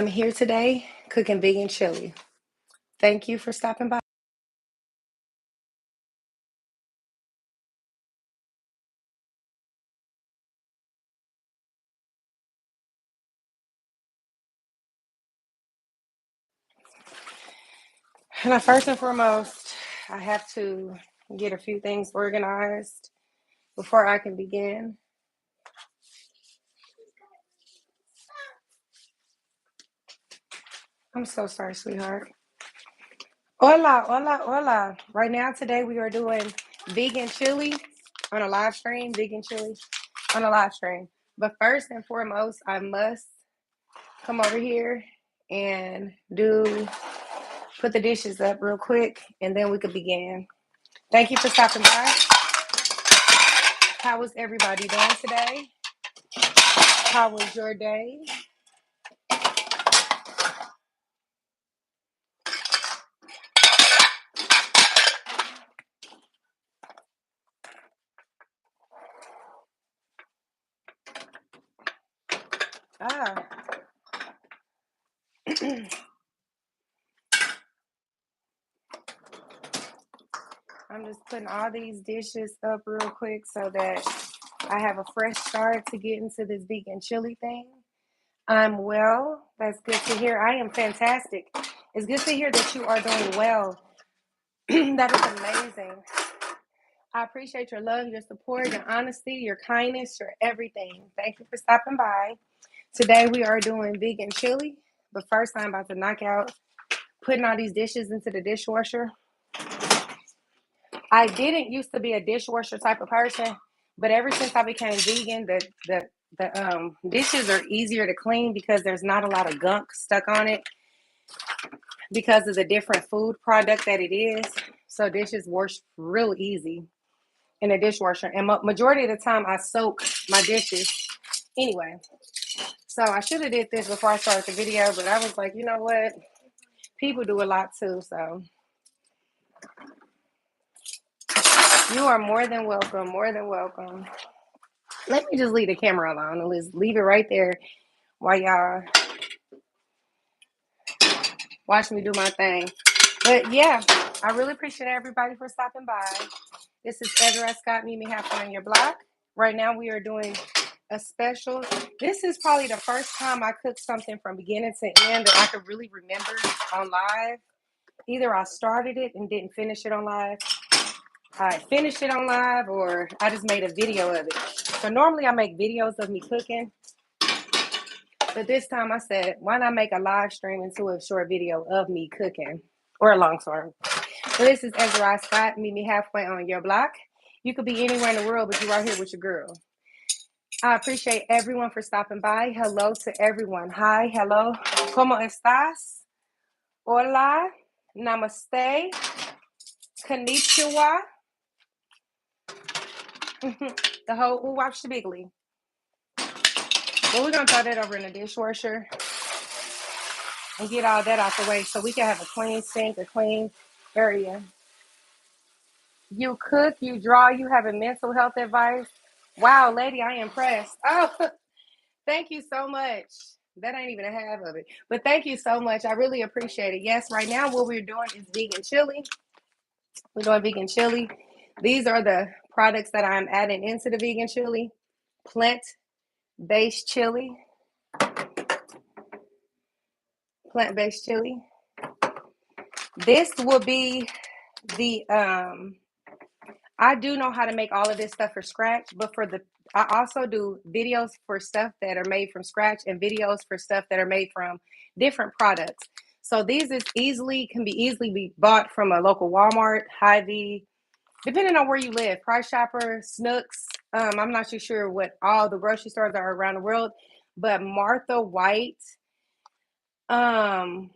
I'm here today cooking vegan chili. Thank you for stopping by. Now, first and foremost, I have to get a few things organized before I can begin. I'm so sorry, sweetheart. Hola, hola, hola. Right now, today, we are doing vegan chili on a live stream, vegan chili on a live stream. But first and foremost, I must come over here and put the dishes up real quick, and then we could begin. Thank you for stopping by. How was everybody doing today? How was your day? Ah, I'm just putting all these dishes up real quick so that I have a fresh start to get into this vegan chili thing. I'm well. That's good to hear. I am fantastic. It's good to hear that you are doing well. That is amazing. I appreciate your love, your support, your honesty, your kindness, your everything. Thank you for stopping by. Today we are doing vegan chili, but first I'm about to knock out putting all these dishes into the dishwasher. I didn't used to be a dishwasher type of person, but ever since I became vegan, the dishes are easier to clean because there's not a lot of gunk stuck on it because of the different food product that it is. So dishes wash real easy in a dishwasher, and majority of the time I soak my dishes anyway. So I should have did this before I started the video, but I was like, you know what? People do a lot too, so you are more than welcome. More than welcome. Let me just leave the camera alone and just leave it right there while y'all watch me do my thing. But yeah, I really appreciate everybody for stopping by. This is Ezriyah S. Meet me halfway on your block. Right now we are doing a special. This is probably the first time I cooked something from beginning to end that I could really remember on live. Either I started it and didn't finish it on live, I finished it on live, or I just made a video of it. So normally I make videos of me cooking, but this time I said, why not make a live stream into a short video of me cooking, or a long story. So this is Ezra Scott. Meet me halfway on your block. You could be anywhere in the world, but you're right here with your girl. I appreciate everyone for stopping by. Hello to everyone. Hi, hello. ¿Cómo estás? Hola. Namaste. Konnichiwa. The whole watch the bigly. Well, we're gonna throw that over in the dishwasher and get all that out the way so we can have a clean sink, a clean area. You cook, you draw, you have a mental health advice. Wow, lady, I am impressed. Oh, thank you so much. That ain't even a half of it. But thank you so much. I really appreciate it. Yes, right now what we're doing is vegan chili. We're doing vegan chili. These are the products that I'm adding into the vegan chili. Plant-based chili. Plant-based chili. This will be the I do know how to make all of this stuff for scratch, but I also do videos for stuff that are made from scratch and videos for stuff that are made from different products. So these can be easily be bought from a local Walmart, Hy-Vee, depending on where you live, Price Chopper, Snooks. I'm not too sure what all the grocery stores are around the world, but Martha White um,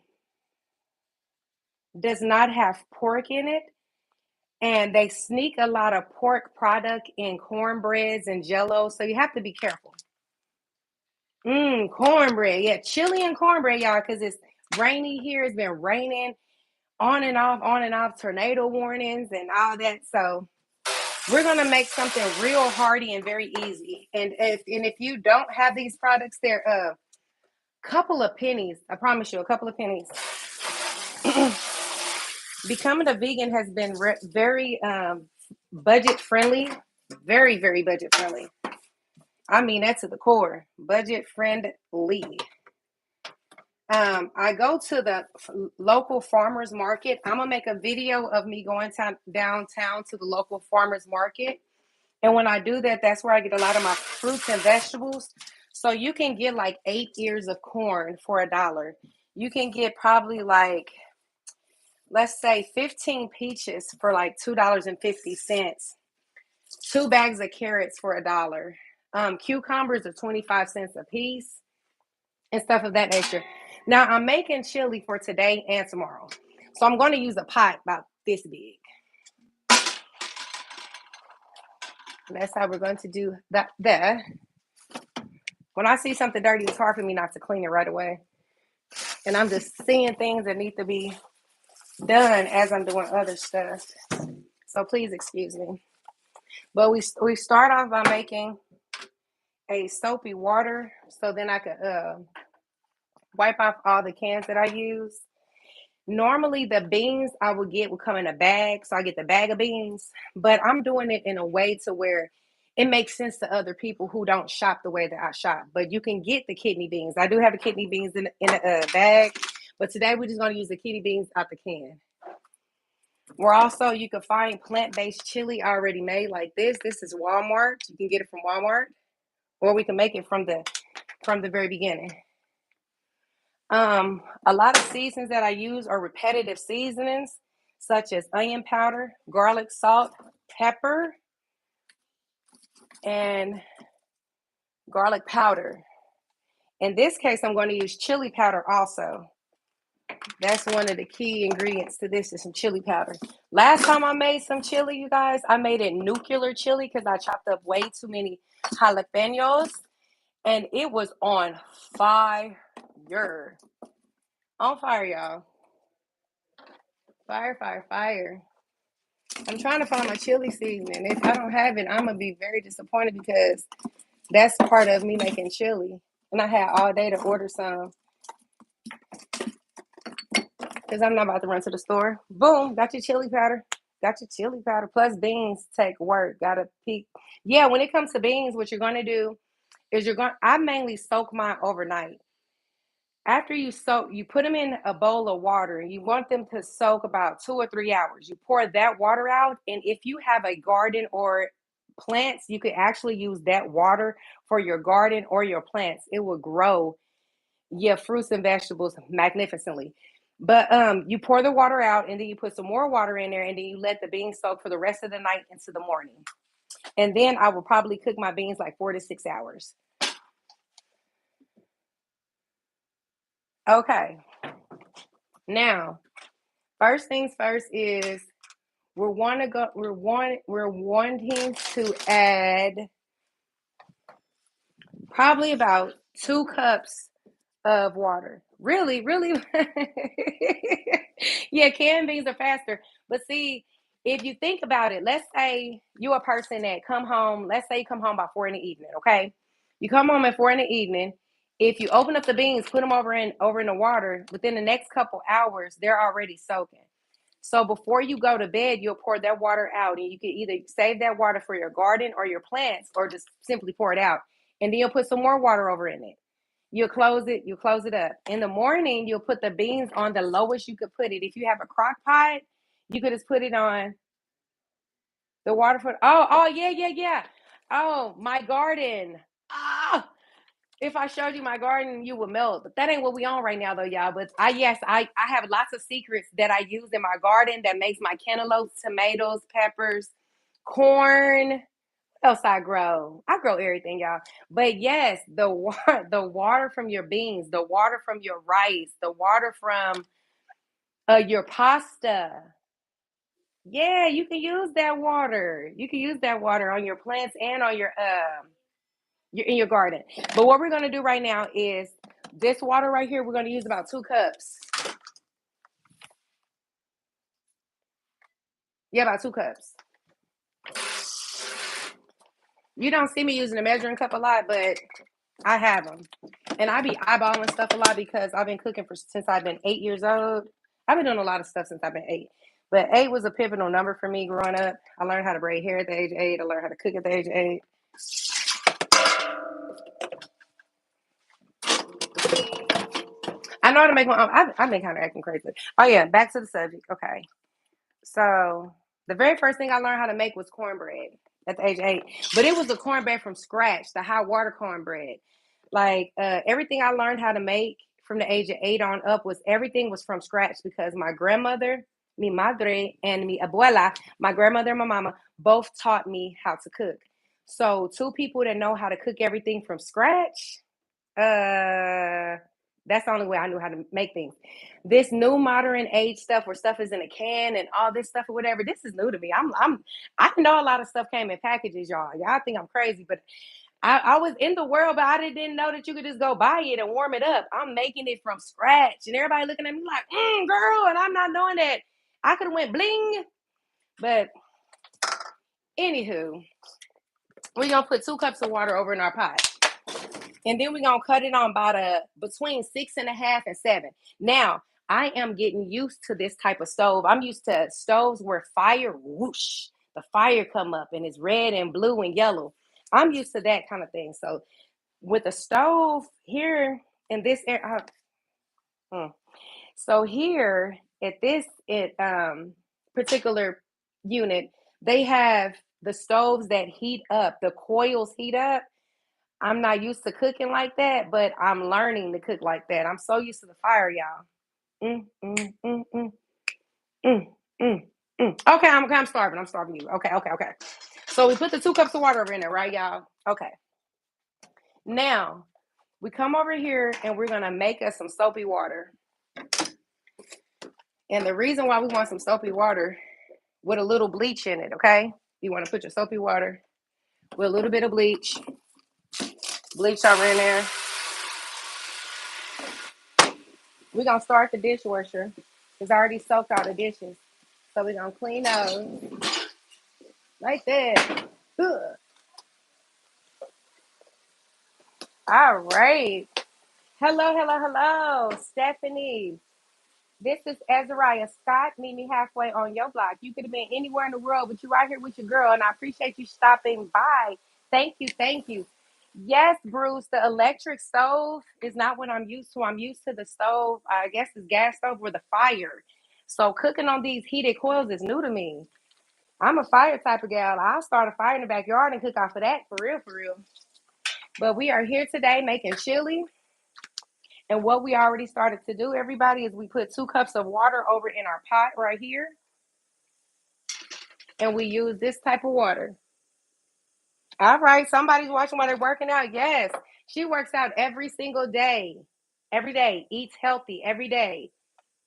does not have pork in it. And they sneak a lot of pork product in cornbreads and jello, so you have to be careful. Cornbread. Yeah, chili and cornbread, y'all, because it's rainy here. It's been raining on and off, tornado warnings and all that. So we're gonna make something real hearty and very easy. And if you don't have these products, couple of pennies. I promise you, a couple of pennies. Becoming a vegan has been very budget friendly, very, very budget friendly. I mean that to the core, budget friendly. I go to the local farmers market. I'm gonna make a video of me going downtown to the local farmers market. And when I do that, that's where I get a lot of my fruits and vegetables. So you can get like 8 ears of corn for $1. You can get probably like, let's say 15 peaches for like $2.50. 2 bags of carrots for $1. Cucumbers are 25 cents a piece and stuff of that nature. Now I'm making chili for today and tomorrow. So I'm going to use a pot about this big. And that's how we're going to do that there. When I see something dirty, it's hard for me not to clean it right away. And I'm just seeing things that need to be done as I'm doing other stuff. So please excuse me. But we start off by making a soapy water so then I could wipe off all the cans that I use. Normally the beans I would get would come in a bag, so I get the bag of beans, but I'm doing it in a way to where it makes sense to other people who don't shop the way that I shop. But you can get the kidney beans. I do have the kidney beans in a bag, but today we're just going to use the kidney beans out the can. We're also, you can find plant-based chili already made like this. This is Walmart. You can get it from Walmart, or we can make it from the very beginning. A lot of seasons that I use are repetitive seasonings, such as onion powder, garlic, salt, pepper, and garlic powder. In this case, I'm going to use chili powder also. That's one of the key ingredients to this is some chili powder. Last time I made some chili, you guys, I made it nuclear chili because I chopped up way too many jalapenos, and it was on fire. On fire, y'all. Fire, fire, fire. I'm trying to find my chili seasoning. If I don't have it, I'm going to be very disappointed because that's part of me making chili. And I had all day to order some because I'm not about to run to the store. Boom, got your chili powder. Got your chili powder. Plus beans take work. Got to peek. Yeah, when it comes to beans, what you're going to do is I mainly soak mine overnight. After you soak, you put them in a bowl of water and you want them to soak about 2 or 3 hours. You pour that water out. And if you have a garden or plants, you could actually use that water for your garden or your plants. It will grow your fruits and vegetables magnificently. But you pour the water out and then you put some more water in there and then you let the beans soak for the rest of the night into the morning. And then I will probably cook my beans like 4 to 6 hours. Okay. Now, first things first is we're wanting to add probably about 2 cups of water. Really, really. Yeah, canned beans are faster. But see, if you think about it, let's say you're a person that come home, let's say you come home by 4 in the evening, okay? You come home at 4 in the evening. If you open up the beans, put them over in the water, within the next couple hours, they're already soaking. So before you go to bed, you'll pour that water out and you can either save that water for your garden or your plants or just simply pour it out. And then you'll put some more water over in it. You'll close it up. In the morning, you'll put the beans on the lowest you could put it. If you have a crock pot, you could just put it on the water for, yeah. Oh, my garden. Ah, if I showed you my garden, you would melt. But that ain't what we on right now though, y'all. But I have lots of secrets that I use in my garden that makes my cantaloupes, tomatoes, peppers, corn. What else I grow? I grow everything, y'all. But yes, the water from your beans, the water from your rice, the water from your pasta. Yeah, you can use that water. You can use that water on your plants and on your in your garden. But what we're going to do right now is this water right here, we're going to use about 2 cups. Yeah, about 2 cups. You don't see me using a measuring cup a lot, but I have them. And I be eyeballing stuff a lot because I've been cooking since I've been 8 years old. I've been doing a lot of stuff since I've been 8. But 8 was a pivotal number for me growing up. I learned how to braid hair at the age of 8. I learned how to cook at the age of 8. I know how to make my own. I've been kind of acting crazy. Oh, yeah. Back to the subject. Okay. So the very first thing I learned how to make was cornbread at the age of 8. But it was the cornbread from scratch, the hot water cornbread. Like everything I learned how to make from the age of 8 on up was everything was from scratch because my grandmother, mi madre, and mi abuela, my grandmother and my mama, both taught me how to cook. So two people that know how to cook everything from scratch, uh that's the only way I knew how to make things. This new modern age stuff where stuff is in a can and all this stuff or whatever, this is new to me. I know a lot of stuff came in packages, y'all. Y'all think I'm crazy, but I was in the world, but I didn't know that you could just go buy it and warm it up. I'm making it from scratch, and everybody looking at me like, girl, and I'm not knowing that I could have went bling. But anywho, we're gonna put 2 cups of water over in our pot. And then we're gonna cut it on about between 6.5 and 7. Now, I am getting used to this type of stove. I'm used to stoves where fire whoosh, the fire come up and it's red and blue and yellow. I'm used to that kind of thing. So with a stove here in this area, so here at this particular unit, they have the stoves that heat up, the coils heat up. I'm not used to cooking like that, but I'm learning to cook like that. I'm so used to the fire, y'all. Mm, mm, mm, mm, mm, mm, mm. Okay, I'm starving. I'm starving you. Okay. So we put the 2 cups of water over in there, right, y'all? Okay. Now we come over here and we're gonna make us some soapy water. And the reason why we want some soapy water with a little bleach in it, okay? You want to put your soapy water with a little bit of bleach over in there. We're gonna start the dishwasher. It's already soaked all the dishes. So we're gonna clean those like that. Ugh. All right. Hello, Stephanie. This is Ezriyah Scott. Meet me halfway on your block. You could have been anywhere in the world, but you're right here with your girl, and I appreciate you stopping by. Thank you. Yes, Bruce, the electric stove is not what I'm used to. I'm used to the stove, I guess it's gas stove with the fire. So cooking on these heated coils is new to me. I'm a fire type of gal. I'll start a fire in the backyard and cook off of that for real, for real. But we are here today making chili. And what we already started to do, everybody, is we put 2 cups of water over in our pot right here. And we use this type of water. All right. Somebody's watching while they're working out. Yes. She works out every single day. Every day. Eats healthy every day.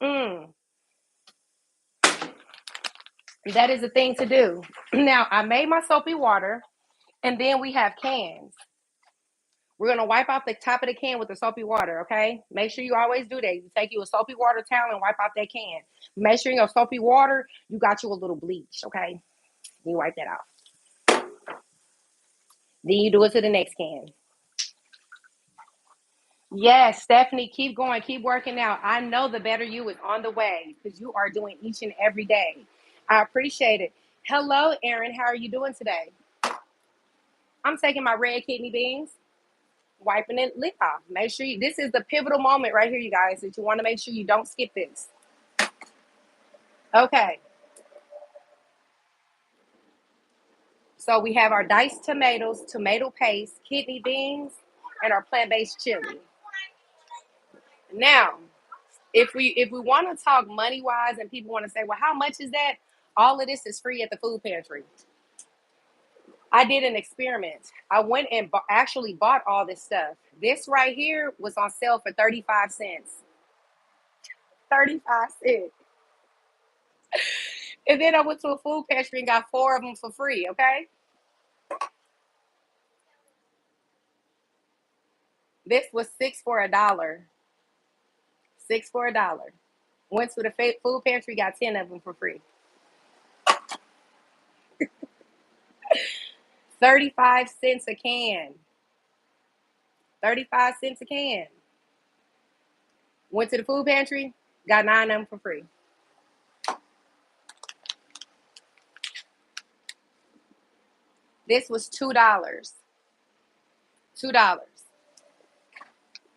That is a thing to do. Now, I made my soapy water. And then we have cans. We're going to wipe off the top of the can with the soapy water, okay? Make sure you always do that. You take you a soapy water towel and wipe off that can. Make sure in your soapy water, you got you a little bleach, okay? You wipe that off. Then you do it to the next can. Yes, Stephanie, keep going, keep working out. I know the better you is on the way because you are doing each and every day. I appreciate it. Hello, Erin. How are you doing today? I'm taking my red kidney beans, wiping it lip off. Make sure this is the pivotal moment right here, you guys, that you want to make sure you don't skip this. Okay. So we have our diced tomatoes, tomato paste, kidney beans, and our plant-based chili. Now, if we want to talk money-wise and people want to say, well, how much is that? All of this is free at the food pantry. I did an experiment. I went and actually bought all this stuff. This right here was on sale for 35 cents. 35 cents. And then I went to a food pantry and got 4 of them for free, okay? This was 6 for $1. 6 for $1. Went to the food pantry, got 10 of them for free. 35 cents a can. 35 cents a can. Went to the food pantry, got 9 of them for free. This was $2. $2.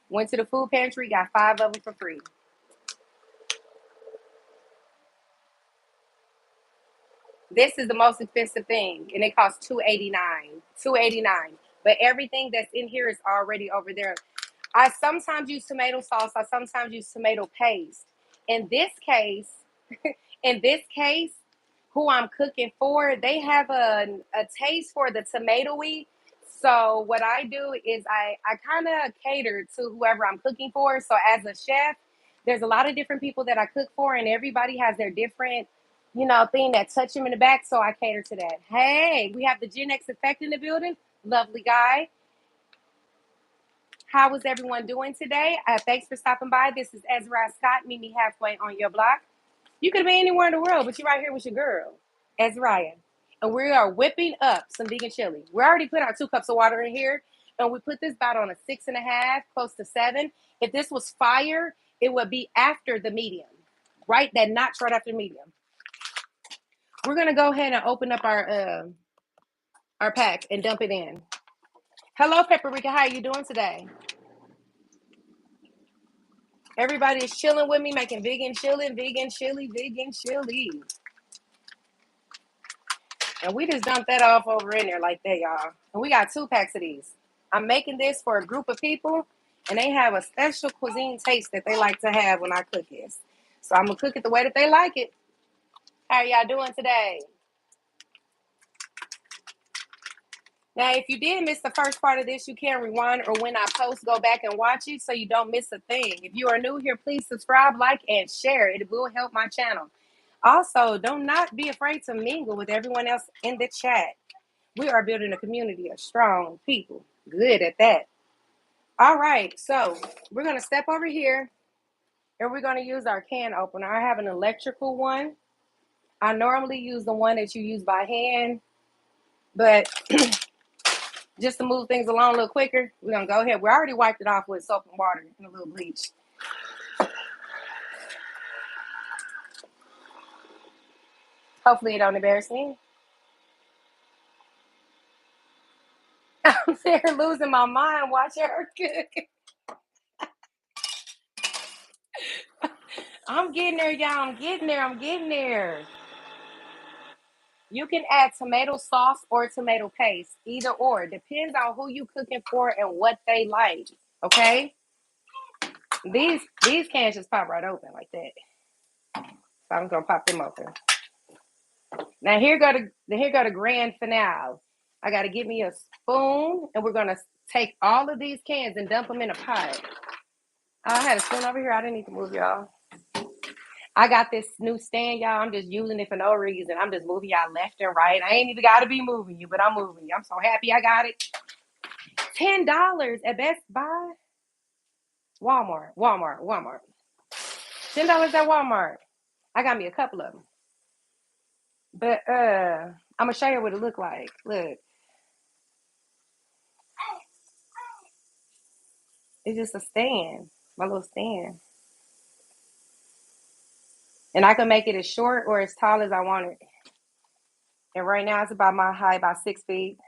Went to the food pantry, got 5 of them for free. This is the most expensive thing, and it costs $2.89. $2.89. But everything that's in here is already over there. I sometimes use tomato sauce. I sometimes use tomato paste. In this case, in this case, who I'm cooking for, they have a taste for the tomatoey. So what I do is I kind of cater to whoever I'm cooking for. So as a chef, there's a lot of different people that I cook for, and everybody has their different, thing that touch them in the back. So I cater to that. Hey, we have the Gen X effect in the building. Lovely guy. How is everyone doing today? Thanks for stopping by. This is Ezriyah Scott. Meet me halfway on your block. You could be anywhere in the world, but you're right here with your girl, Ezriyah. And we are whipping up some vegan chili. We already put our 2 cups of water in here, and we put this about on a 6.5, close to 7. If this was fire, it would be after the medium, right? That notch right after medium. We're gonna go ahead and open up our pack and dump it in. Hello, Paprika. How are you doing today? Everybody is chilling with me, making vegan chili, vegan chili, vegan chili. And we just dumped that off over in there like that, y'all. And we got 2 packs of these. I'm making this for a group of people, and they have a special cuisine taste that they like to have when I cook this. So I'm going to cook it the way that they like it. How are y'all doing today? Now, if you did miss the first part of this, you can rewind, or when I post, go back and watch it so you don't miss a thing. If you are new here, please subscribe, like, and share. It will help my channel. Also, do not be afraid to mingle with everyone else in the chat. We are building a community of strong people. Good at that. All right, so we're going to step over here, and we're going to use our can opener. I have an electrical one. I normally use the one that you use by hand, but just to move things along a little quicker, we're going to go ahead. We already wiped it off with soap and water and a little bleach. Hopefully it don't embarrass me. I'm there losing my mind watching her cook. I'm getting there, y'all. I'm getting there. You can add tomato sauce or tomato paste, either or. Depends on who you cooking for and what they like. Okay? These cans just pop right open like that. So I'm gonna pop them open. Now here go the grand finale. I gotta get me a spoon, and we're gonna take all of these cans and dump them in a pot. Oh, I had a spoon over here. I didn't need to move, y'all. I got this new stand, y'all. I'm just using it for no reason. I'm just moving y'all left and right. I ain't even gotta be moving you, but I'm moving you. I'm so happy I got it. $10 at Best Buy. Walmart. $10 at Walmart. I got me a couple of them. But I'm gonna show you what it look like. Look. It's just a stand. My little stand. And I can make it as short or as tall as I want it. And right now it's about my height, about 6 feet.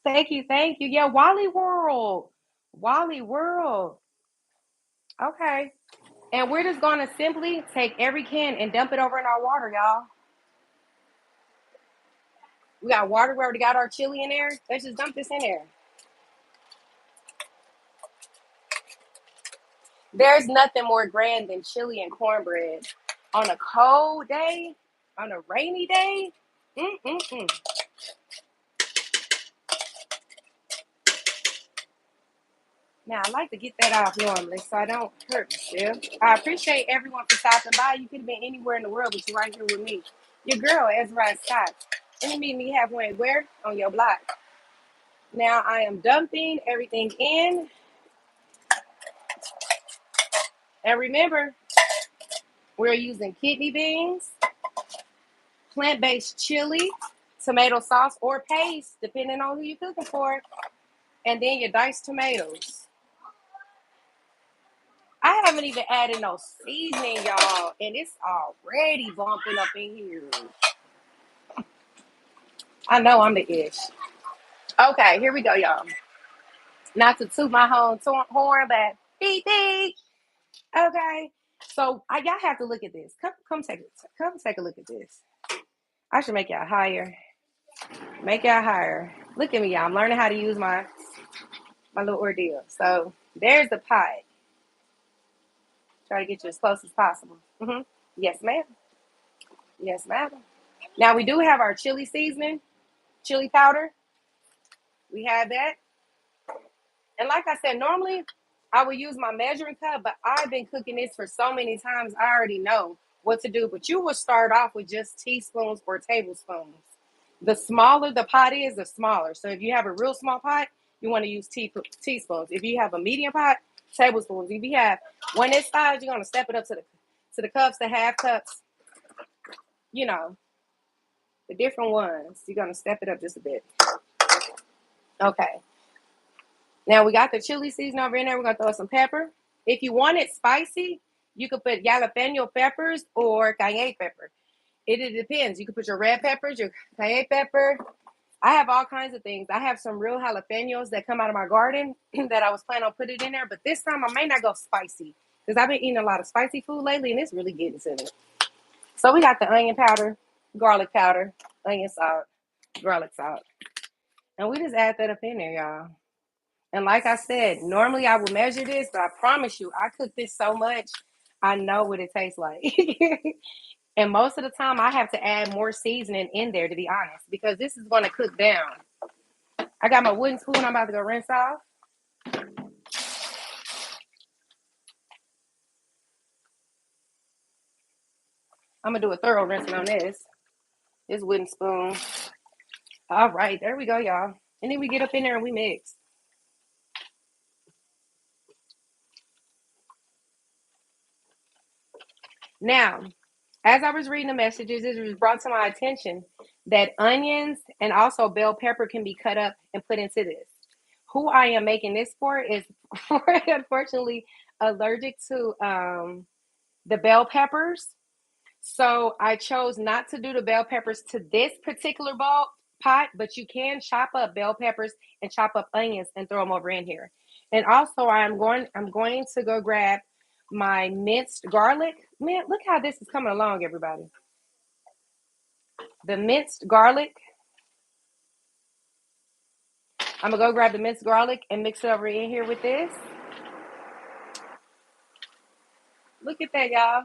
Thank you. Yeah, Wally World. Wally World. Okay. And we're just gonna simply take every can and dump it over in our water, y'all. We got water. We already got our chili in there. Let's just dump this in there. There's nothing more grand than chili and cornbread on a cold day, on a rainy day. Mm-mm-mm. Now, I like to get that off normally so I don't hurt myself. I appreciate everyone for stopping by. You could have been anywhere in the world, but you're right here with me. Your girl, Ezriyah Scott. And you meet me halfway where? On your block. Now, I am dumping everything in. And remember, we're using kidney beans, plant-based chili, tomato sauce or paste, depending on who you're cooking for. And then your diced tomatoes. I haven't even added no seasoning, y'all, and it's already bumping up in here. I know I'm the ish. Okay, here we go, y'all. Not to toot my horn, but beep beep. Okay, so y'all have to look at this. Come take a look at this. I should make y'all higher. Make y'all higher. Look at me, y'all. I'm learning how to use my little ordeal. So there's the pie. Try to get you as close as possible. Yes, ma'am. Yes, ma'am. Now we do have our chili seasoning, chili powder. We have that. And like I said, normally I would use my measuring cup, but I've been cooking this for so many times, I already know what to do. But you will start off with just teaspoons or tablespoons. The smaller the pot is, the smaller. So if you have a real small pot, you want to use teaspoons. If you have a medium pot, tablespoons. If you have one this size, you're going to step it up to the cups, the half cups, you know, the different ones. You're going to step it up just a bit. Okay. Now we got the chili season over in there. We're going to throw some pepper. If you want it spicy, you could put jalapeno peppers or cayenne pepper. It depends. You can put your red peppers, your cayenne pepper. I have all kinds of things. I have some real jalapenos that come out of my garden that I was planning on putting in there. But this time I may not go spicy because I've been eating a lot of spicy food lately and it's really getting to me. So we got the onion powder, garlic powder, onion salt, garlic salt. And we just add that up in there, y'all. And like I said, normally I would measure this, but I promise you, I cook this so much, I know what it tastes like. And most of the time, I have to add more seasoning in there, to be honest, because this is going to cook down. I got my wooden spoon I'm about to go rinse off. I'm going to do a thorough rinsing on this wooden spoon. All right, there we go, y'all. And then we get up in there and we mix. Now, as I was reading the messages, it was brought to my attention that onions and also bell pepper can be cut up and put into this. Who I am making this for is unfortunately allergic to the bell peppers. So I chose not to do the bell peppers to this particular pot, but you can chop up bell peppers and chop up onions and throw them over in here. And also I'm going to go grab my minced garlic. Man, look how this is coming along, everybody. The minced garlic. I'm gonna go grab the minced garlic and mix it over in here with this. Look at that, y'all.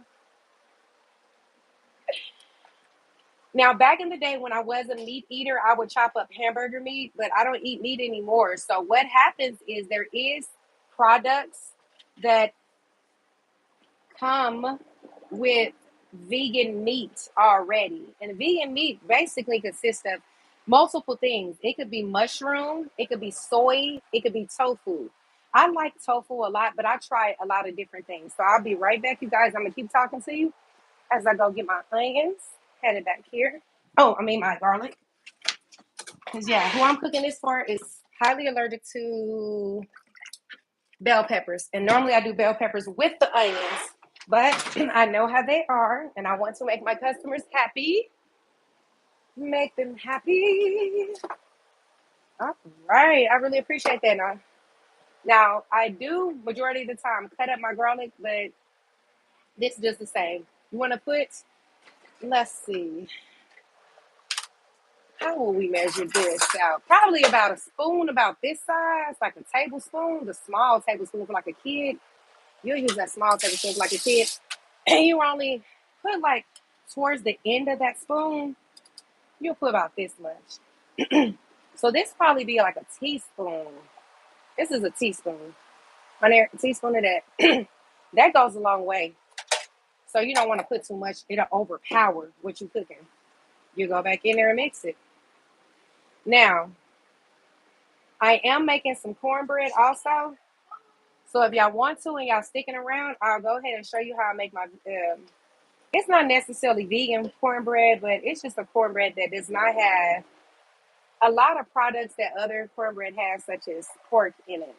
Now, back in the day when I was a meat eater, I would chop up hamburger meat, but I don't eat meat anymore. So what happens is there is products that come with vegan meat already. And vegan meat basically consists of multiple things. It could be mushroom, it could be soy, it could be tofu. I like tofu a lot, but I try a lot of different things. So I'll be right back, you guys. I'm going to keep talking to you as I go get my onions. Headed back here. Oh, I mean my garlic. Because, yeah, who I'm cooking this for is highly allergic to bell peppers. And normally I do bell peppers with the onions. But I know how they are. And I want to make my customers happy. Make them happy. All right. I really appreciate that. Now, I do, majority of the time, cut up my garlic. But this is just the same. You want to put, let's see. How will we measure this out? Probably about a spoon about this size, like a tablespoon, the small tablespoon for like a kid. You'll use that small tablespoon for like a kid. And you only put like towards the end of that spoon, you'll put about this much. So this probably be like a teaspoon. This is a teaspoon. A teaspoon of that. That goes a long way. So you don't want to put too much. It'll overpower what you're cooking. You go back in there and mix it. Now, I am making some cornbread also. So if y'all want to and y'all sticking around, I'll go ahead and show you how I make my, it's not necessarily vegan cornbread, but it's just a cornbread that does not have a lot of products that other cornbread has, such as pork in it.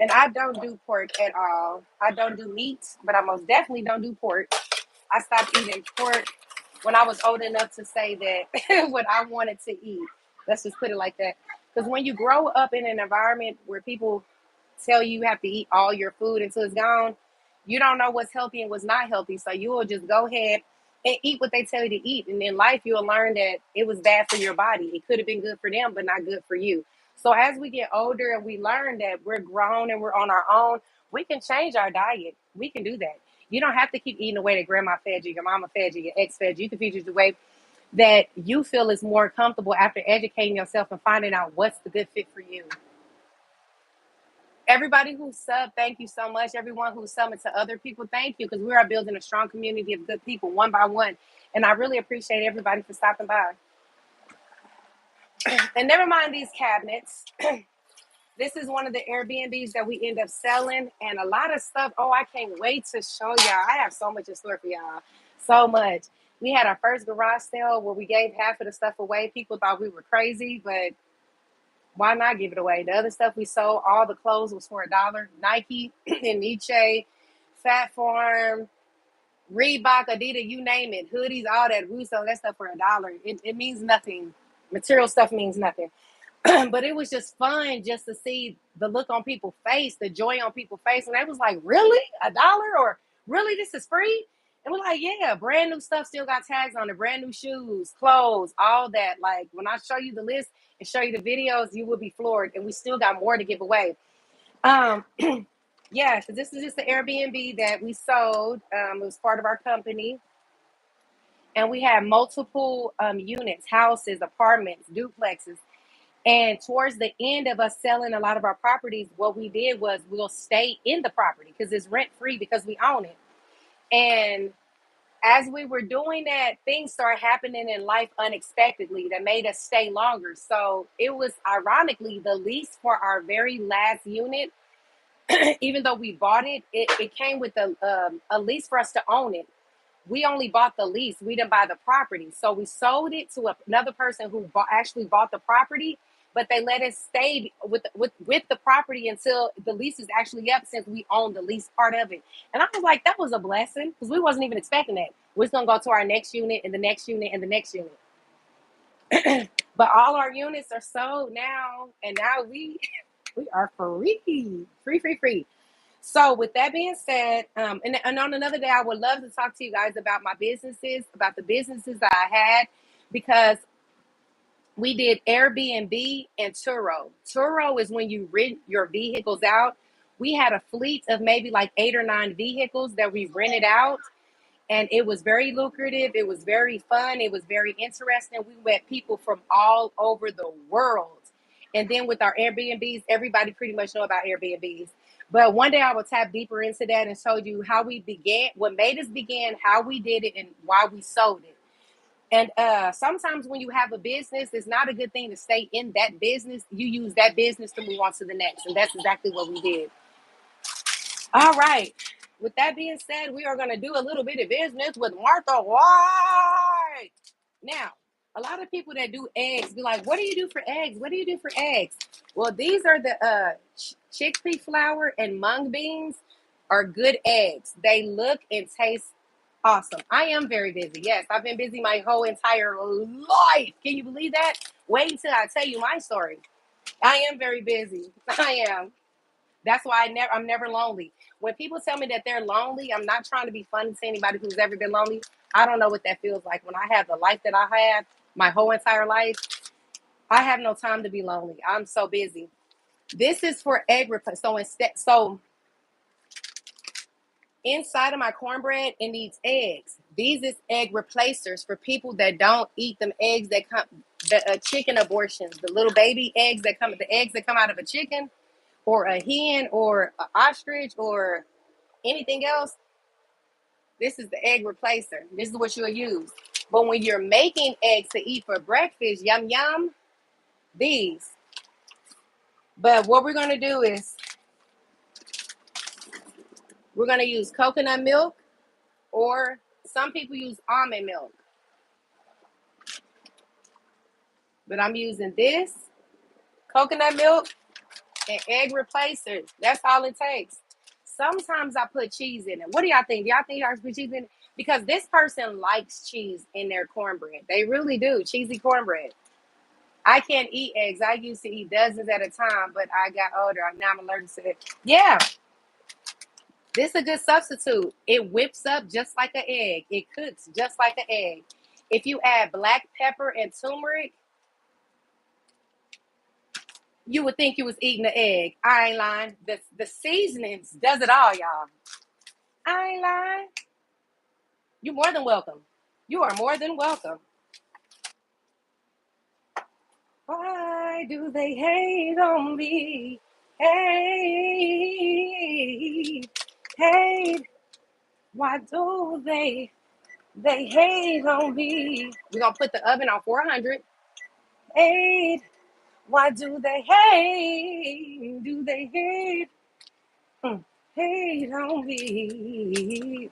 And I don't do pork at all. I don't do meat, but I most definitely don't do pork. I stopped eating pork when I was old enough to say that what I wanted to eat. Let's just put it like that. Because when you grow up in an environment where people tell you have to eat all your food until it's gone, you don't know what's healthy and what's not healthy. So you will just go ahead and eat what they tell you to eat. And in life, you'll learn that it was bad for your body. It could have been good for them, but not good for you. So as we get older and we learn that we're grown and we're on our own, we can change our diet. We can do that. You don't have to keep eating the way that grandma fed you, your mama fed you, your ex fed you. You can feed you the way that you feel is more comfortable after educating yourself and finding out what's the good fit for you. Everybody who sub, thank you so much. Everyone who subbed to other people, thank you, because we are building a strong community of good people one by one. And I really appreciate everybody for stopping by. And never mind these cabinets. This is one of the Airbnbs that we end up selling, and a lot of stuff. Oh, I can't wait to show y'all. I have so much in store for y'all. So much. We had our first garage sale where we gave half of the stuff away. People thought we were crazy, but why not give it away? The other stuff we sold, all the clothes was for $1. Nike and Nietzsche, Fat Farm, Reebok, Adidas, you name it, hoodies, all that. We sell that stuff for $1. It means nothing. Material stuff means nothing. But it was just fun just to see the look on people's face, the joy on people's face. And they was like, really? $1? Or really, this is free? And we're like, yeah, brand new stuff still got tags on it, brand new shoes, clothes, all that. Like when I show you the list and show you the videos, you will be floored. And we still got more to give away. Yeah, so this is just the Airbnb that we sold. It was part of our company. And we had multiple units, houses, apartments, duplexes. And towards the end of us selling a lot of our properties, what we did was we'll stay in the property because it's rent free because we own it. And as we were doing that, things started happening in life unexpectedly that made us stay longer. So it was ironically the lease for our very last unit. Even though we bought it, it came with a lease for us to own it. We only bought the lease. We didn't buy the property. So we sold it to another person who actually bought the property, but they let us stay with the property until the lease is actually up since we own the lease part of it. And I was like, that was a blessing because we wasn't even expecting that. We're just going to go to our next unit and the next unit and the next unit. But all our units are sold now. And now we are free. So with that being said, and on another day, I would love to talk to you guys about my businesses, about the businesses that I had, because we did Airbnb and Turo. Turo is when you rent your vehicles out. We had a fleet of maybe like 8 or 9 vehicles that we rented out. And it was very lucrative. It was very fun. It was very interesting. We met people from all over the world. And then with our Airbnbs, everybody pretty much know about Airbnbs. But one day I will tap deeper into that and show you how we began, what made us begin, how we did it, and why we sold it. And sometimes when you have a business, it's not a good thing to stay in that business. You use that business to move on to the next. And that's exactly what we did. All right. With that being said, we are going to do a little bit of business with Martha White. Now, a lot of people that do eggs be like, what do you do for eggs? What do you do for eggs? Well, these are the chickpea flour and mung beans are good eggs. They look and taste awesome. I am very busy. Yes, I've been busy my whole entire life. Can you believe that? Wait until I tell you my story. I am very busy. I am. That's why I'm never lonely. When people tell me that they're lonely, I'm not trying to be funny to anybody who's ever been lonely. I don't know what that feels like. When I have the life that I have, my whole entire life, I have no time to be lonely. I'm so busy. This is for egg replacement. So inside of my cornbread, it needs eggs. These is egg replacers for people that don't eat them eggs that come, the chicken abortions, the little baby eggs that come, the eggs that come out of a chicken, or a hen, or an ostrich, or anything else. This is the egg replacer. This is what you'll use. But when you're making eggs to eat for breakfast, yum yum, these. But what we're going to do is we're going to use coconut milk, or some people use almond milk. But I'm using this coconut milk and egg replacer. That's all it takes. Sometimes I put cheese in it. What do y'all think? Do y'all think y'all should put cheese in it? Because this person likes cheese in their cornbread. They really do. Cheesy cornbread. I can't eat eggs. I used to eat dozens at a time, but I got older. Now I'm allergic to it. Yeah, this is a good substitute. It whips up just like an egg. It cooks just like an egg. If you add black pepper and turmeric, you would think you was eating an egg. I ain't lying. The seasonings does it all, y'all. I ain't lying. You're more than welcome. You are more than welcome. Why do they hate on me? Hate, hate. Why do they hate on me? We're gonna put the oven on 400. Hate. Why do they hate? Do they hate? Hate on me.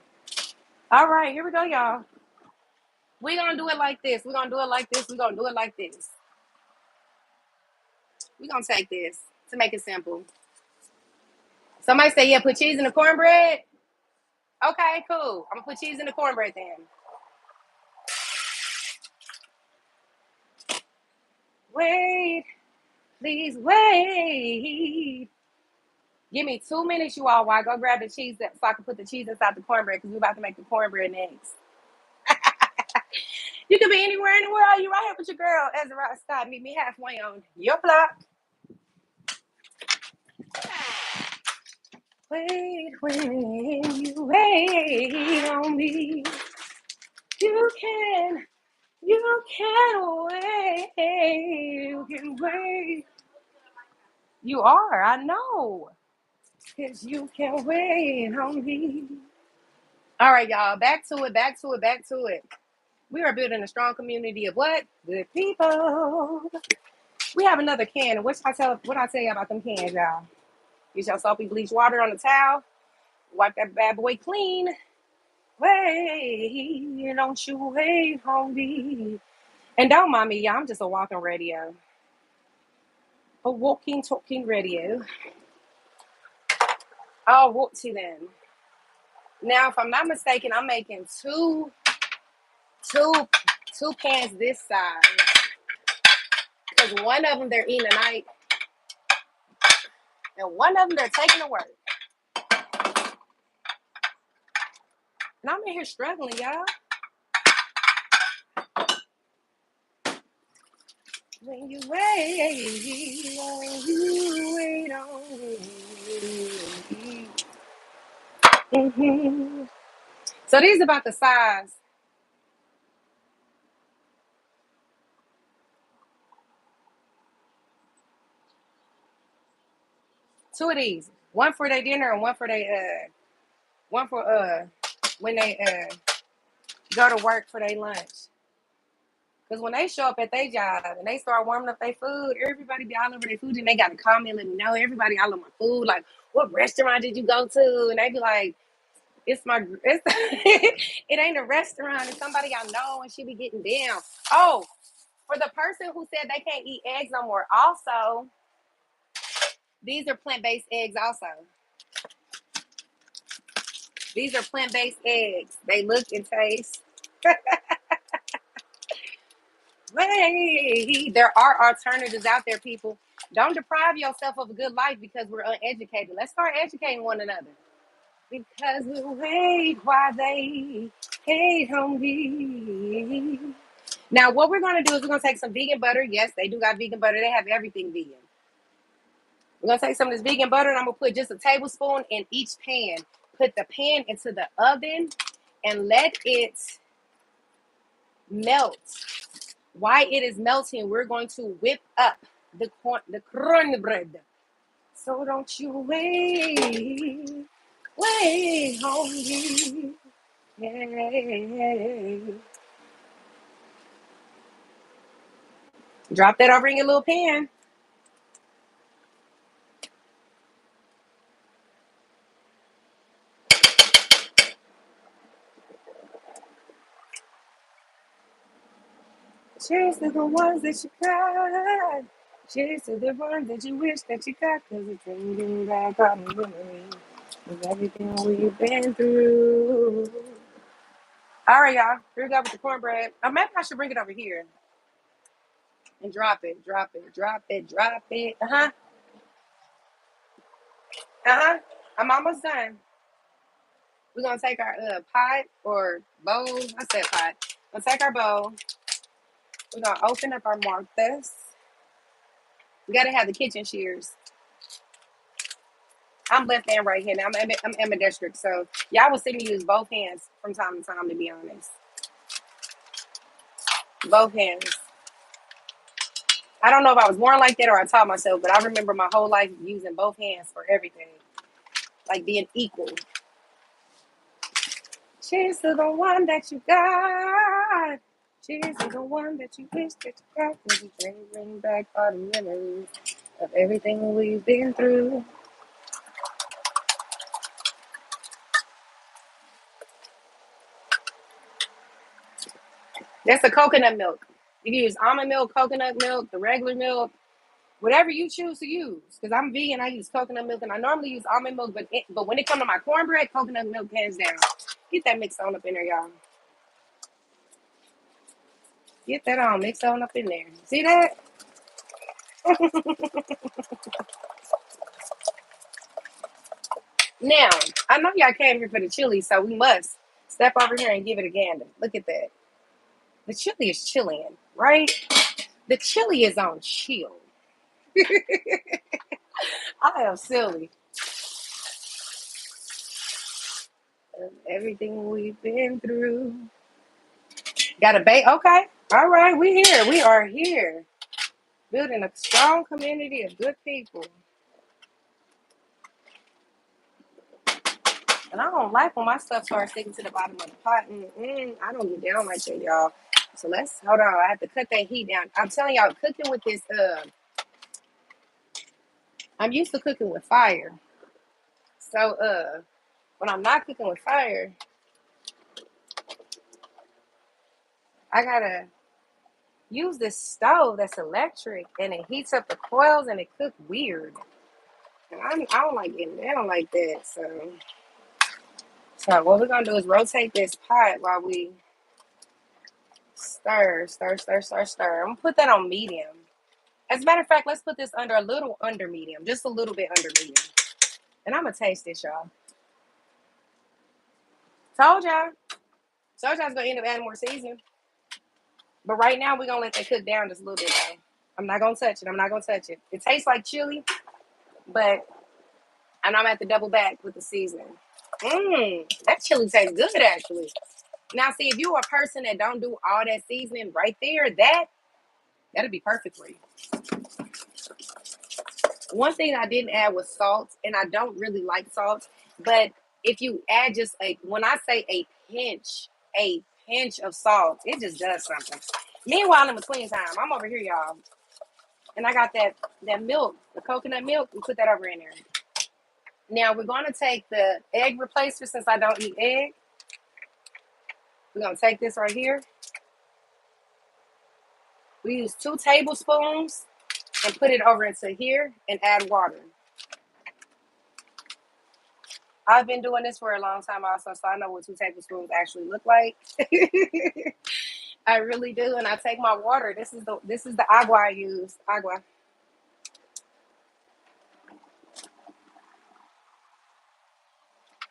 All right, here we go, y'all. We're gonna do it like this. We're gonna do it like this. We're gonna do it like this. We're gonna take this to make it simple. Somebody say, yeah, put cheese in the cornbread. Okay, cool. I'm gonna put cheese in the cornbread then. Wait, please wait. Give me 2 minutes, you all, while I go grab the cheese so I can put the cheese inside the cornbread because we're about to make the cornbread next. You can be anywhere in the world. You right here with your girl, Ezriyah S. Meet me halfway on your block. Wait when you wait on me. You can, you can wait. You can wait. You are, I know. Because you can wait on me. All right, y'all. Back to it, back to it, back to it. We are building a strong community of what? Good people. We have another can. And what I tell you about them cans, y'all? Get your soapy bleach water on the towel. Wipe that bad boy clean. Wait, don't you wait on me. And don't mind me, y'all. I'm just a walking radio. A walking, talking radio. Oh, whoopsie then. Now, if I'm not mistaken, I'm making two pans this size. Because one of them they're eating tonight, and one of them they're taking to work. And I'm in here struggling, y'all. When you wait on me. So these are about the size. Two of these. One for their dinner and one for when they go to work for their lunch. Because when they show up at their job and they start warming up their food, everybody be all over their food and they got to call me and let me know. Everybody all over my food. Like, what restaurant did you go to? And they be like, it ain't a restaurant. It's somebody I know and she be getting down. Oh, for the person who said they can't eat eggs no more, also, these are plant-based eggs also. These are plant-based eggs. They look and taste. Hey, there are alternatives out there, people. Don't deprive yourself of a good life because we're uneducated. Let's start educating one another. Because we wait while they hate on me. Now, what we're going to do is we're going to take some vegan butter. Yes, they do got vegan butter. They have everything vegan. We're going to take some of this vegan butter and I'm going to put just a tablespoon in each pan. Put the pan into the oven and let it melt. While it is melting, we're going to whip up the cornbread. So don't you wait on me. Yeah. Drop that over in your little pan. Cheers to the ones that you got. Cheers to the ones that you wish that you got. Cause it's bringing back all the memories of everything we've been through. All right, y'all. Here we go with the cornbread. Maybe I should bring it over here and drop it, drop it, drop it, drop it. Uh-huh. Uh-huh. I'm almost done. We're gonna take our pot or bowl. I said pot. We're gonna take our bowl. We're gonna open up our marthas. We gotta have the kitchen shears. I'm left and right hand. I'm ambidextrous, so y'all will see me use both hands from time to time. To be honest, both hands. I don't know if I was born like that or I taught myself, but I remember my whole life using both hands for everything, like being equal. Cheers to the one that you got. Cheers to the one that you wish that you got. Cause you bring back all the memories of everything we've been through. That's the coconut milk. You can use almond milk, coconut milk, the regular milk, whatever you choose to use. Because I'm vegan, I use coconut milk, and I normally use almond milk, but when it comes to my cornbread, coconut milk hands down. Get that mix on up in there, y'all. Get that on, mix on up in there. See that? Now, I know y'all came here for the chili, so we must step over here and give it a gander. Look at that. The chili is chilling, right? The chili is on chill. I am silly. Everything we've been through. Got a bake. Okay. All right. We here. We are here. Building a strong community of good people. And I don't like when my stuff starts sticking to the bottom of the pot. I don't get down like that, y'all. So let's hold on. I have to cut that heat down. I'm telling y'all, cooking with this. I'm used to cooking with fire. So when I'm not cooking with fire, I gotta use this stove that's electric, and it heats up the coils and it cooks weird. And I don't like getting down like that. So what we're gonna do is rotate this pot while we stir, stir, stir, stir, stir. I'm gonna put that on medium. As a matter of fact, let's put this under a little under medium, just a little bit under medium. And I'm gonna taste this, y'all. Told y'all. Told y'all I was gonna end up adding more seasoning. But right now we're gonna let that cook down just a little bit though. I'm not gonna touch it. I'm not gonna touch it. It tastes like chili, but and I'm gonna have to double back with the seasoning. That chili tastes good actually. Now see if you're a person that don't do all that seasoning right there, that'll be perfect for you. One thing I didn't add was salt, and I don't really like salt, but if you add just when I say a pinch of salt, it just does something. Meanwhile, in between time, I'm over here, y'all, and I got that milk, the coconut milk. We put that over in there. Now we're gonna take the egg replacer since I don't eat egg. We're gonna take this right here. We use 2 tablespoons and put it over into here and add water. I've been doing this for a long time also, so I know what 2 tablespoons actually look like. I really do, and I take my water. This is the agua I use. Agua.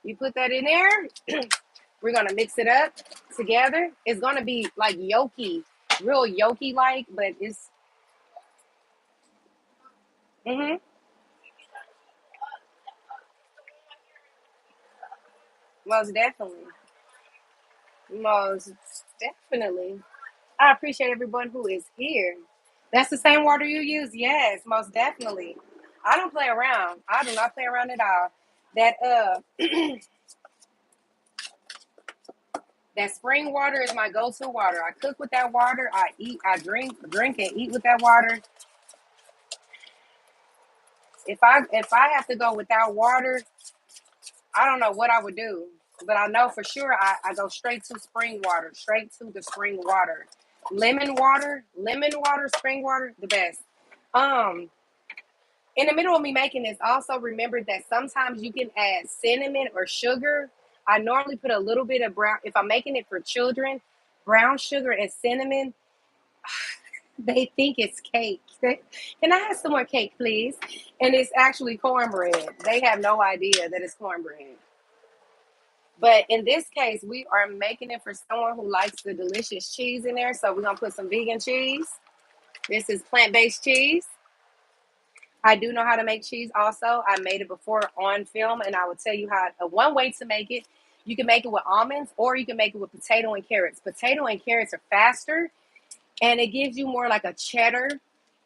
You put that in there. We're gonna mix it up together. It's gonna be like yolky, real yolky like, but it's mm-hmm. Most definitely. Most definitely. I appreciate everyone who is here. That's the same water you use. Yes, most definitely. I don't play around. I do not play around at all. That that spring water is my go-to water. I cook with that water. I eat. I drink and eat with that water. If I have to go without water, I don't know what I would do. But I know for sure I go straight to spring water, straight to the spring water. lemon water, spring water, the best. In the middle of me making this, also remember that sometimes you can add cinnamon or sugar. I normally put a little bit of brown, if I'm making it for children, brown sugar and cinnamon. They think it's cake. Can I have some more cake, please? And it's actually cornbread. They have no idea that it's cornbread. But in this case, we are making it for someone who likes the delicious cheese in there. So we're going to put some vegan cheese. This is plant-based cheese. I do know how to make cheese also. I made it before on film, and I will tell you how. One way to make it, you can make it with almonds, or you can make it with potato and carrots. Potato and carrots are faster, and it gives you more like a cheddar.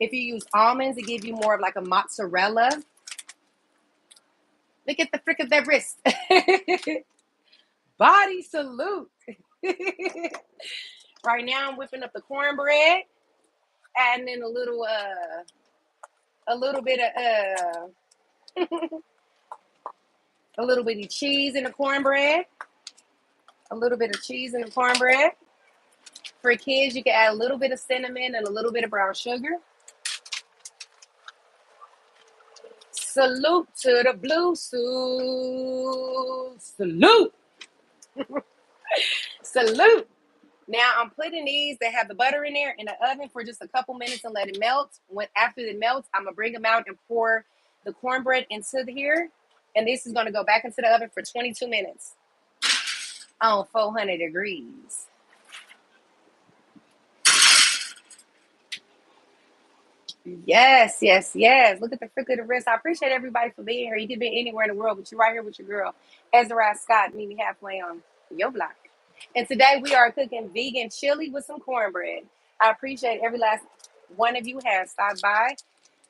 If you use almonds, it gives you more of like a mozzarella. Look at the frick of that wrist. Body salute. Right now, I'm whipping up the cornbread, adding in a little bit of a little bit of cheese in the cornbread. A little bit of cheese in the cornbread. For kids, you can add a little bit of cinnamon and a little bit of brown sugar. Salute to the blue suit. Salute. Salute. Now I'm putting these that have the butter in there in the oven for just a couple minutes and let it melt. After it melts, I'm gonna bring them out and pour the cornbread into here. And this is gonna go back into the oven for 22 minutes on 400 degrees. Yes, yes, yes. Look at the frick of the wrist. I appreciate everybody for being here. You could be anywhere in the world, but you're right here with your girl, Ezriyah S. Meet me halfway on your block. And today we are cooking vegan chili with some cornbread. I appreciate every last one of you has stopped by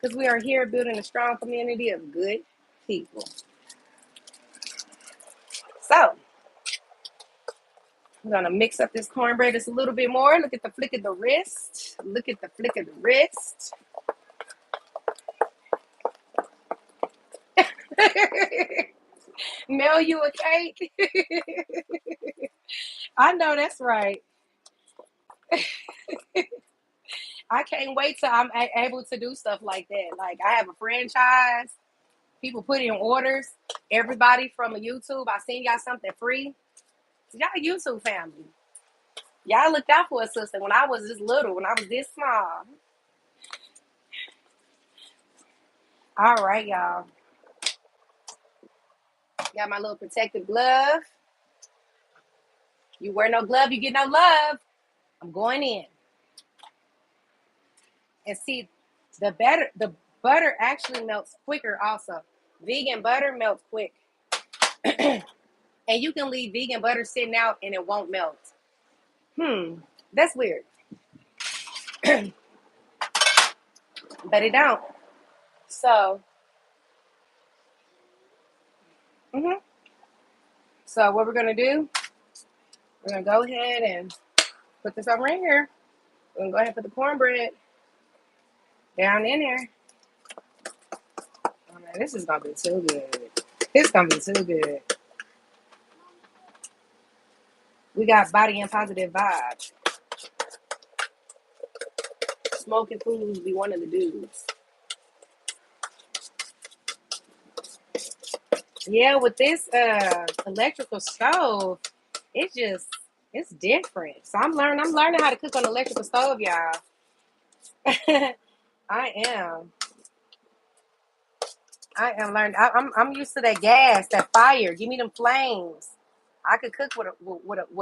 because we are here building a strong community of good people. So I'm gonna mix up this cornbread just a little bit more. Look at the flick of the wrist. Look at the flick of the wrist. Mail you a cake. I know that's right. I can't wait till I'm able to do stuff like that. Like I have a franchise. People put in orders. Everybody from a YouTube, I seen y'all something free. Y'all YouTube family. Y'all looked out for a sister when I was this little, when I was this small. All right, y'all. Got my little protective glove. You wear no glove, you get no love. I'm going in. And see, the butter actually melts quicker also. Vegan butter melts quick. And you can leave vegan butter sitting out and it won't melt. That's weird. But it don't. So, so what we're gonna do, we're gonna go ahead and put this over in here. We're gonna go ahead and put the cornbread down in there. Oh man, this is gonna be too good. It's gonna be too good. We got body and positive vibes. Smoking foods be one of the dudes. Yeah, with this electrical stove, it's different. So I'm learning how to cook on electrical stove, y'all. I am learning. I'm used to that gas, that fire. Give me them flames. I could cook with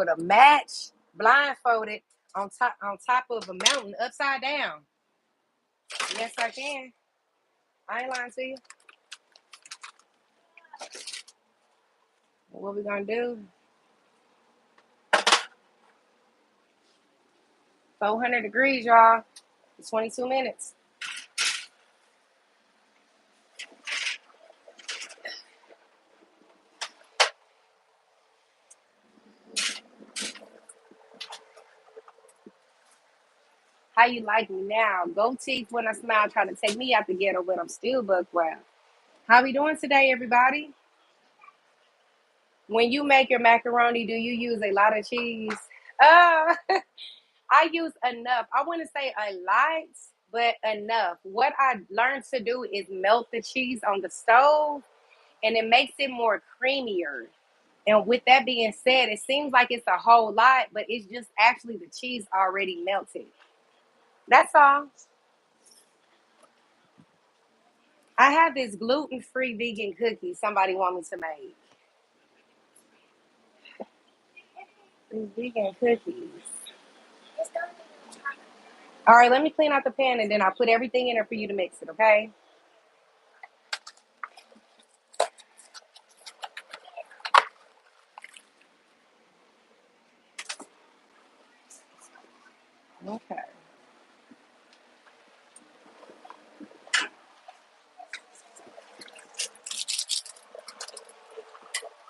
a match, blindfolded on top of a mountain, upside down. Yes, I can. I ain't lying to you. What we gonna do? 400 degrees, y'all. It's 22 minutes. How you like me now? Gold teeth when I smile, trying to take me out the ghetto, but I'm still buck wild. How we doing today, everybody? When you make your macaroni, do you use a lot of cheese? Uh, I use enough. I wouldn't say a lot, but enough. What I learned to do is melt the cheese on the stove, and it makes it more creamier. And with that being said, it seems like it's a whole lot, but it's just actually the cheese already melted. That's all. I have this gluten-free vegan cookie somebody want me to make. These vegan cookies. All right, let me clean out the pan and then I'll put everything in there for you to mix it, okay? Okay.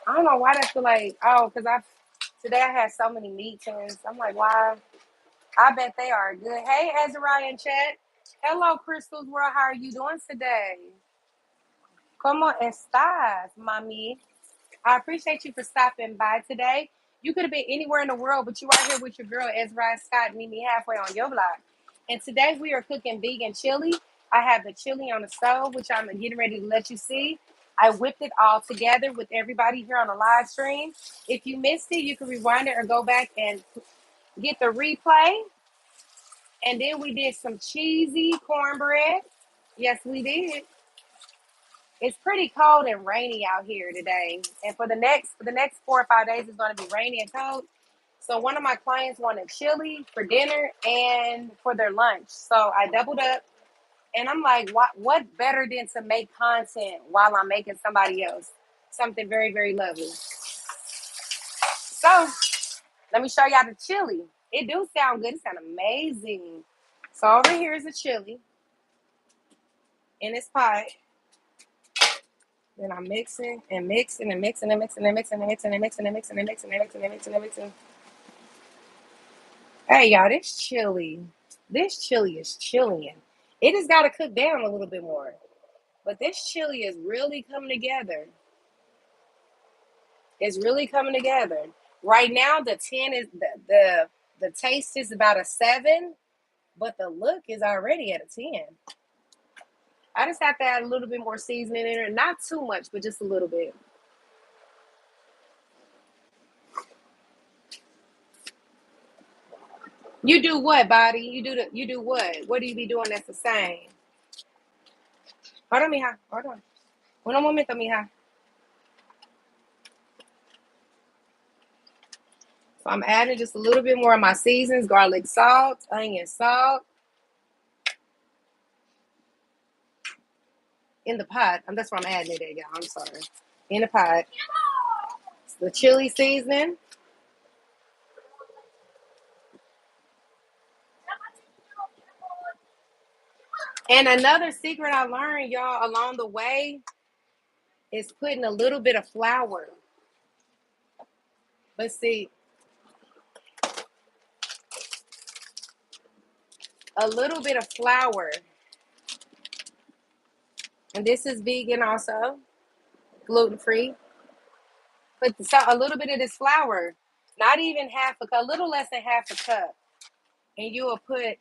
I don't know why I feel like, oh, because today I had so many meetings. I'm like, why? I bet they are good. Hey, Ezriyah and chat. Hello, Crystal's World. How are you doing today? ¿Cómo estás, mami? I appreciate you for stopping by today. You could have been anywhere in the world, but you are here with your girl, Ezriyah Scott, meet me halfway on your block. And today we are cooking vegan chili. I have the chili on the stove, which I'm getting ready to let you see. I whipped it all together with everybody here on the live stream. If you missed it, you can rewind it or go back and get the replay. And then we did some cheesy cornbread. Yes, we did. It's pretty cold and rainy out here today. And for the next 4 or 5 days, it's going to be rainy and cold. So one of my clients wanted chili for dinner and for their lunch. So I doubled up, and I'm like, what better than to make content while I'm making somebody else something very, very lovely. So let me show y'all the chili. It do sound good. It sounds amazing. So over here is the chili in this pot. Then I'm mixing and mixing and mixing and mixing and mixing and mixing and mixing and mixing and mixing and mixing and mixing and mixing. Hey y'all, this chili is chilling. It has got to cook down a little bit more, but this chili is really coming together. It's really coming together. Right now, the 10 is the taste is about a 7, but the look is already at a 10. I just have to add a little bit more seasoning in there, not too much, but just a little bit. You do what, body? You do what? What do you be doing that's the same? Hold on, mija. Hold on. Un momento, mija. So I'm adding just a little bit more of my seasons, garlic salt, onion salt in the pot. That's where I'm adding it at, y'all. I'm sorry. In the pot. The chili seasoning. And another secret I learned, y'all, along the way is putting a little bit of flour. Let's see. A little bit of flour. And this is vegan also, gluten-free. Put a little bit of this flour, not even half a cup, a little less than half a cup. And you will put,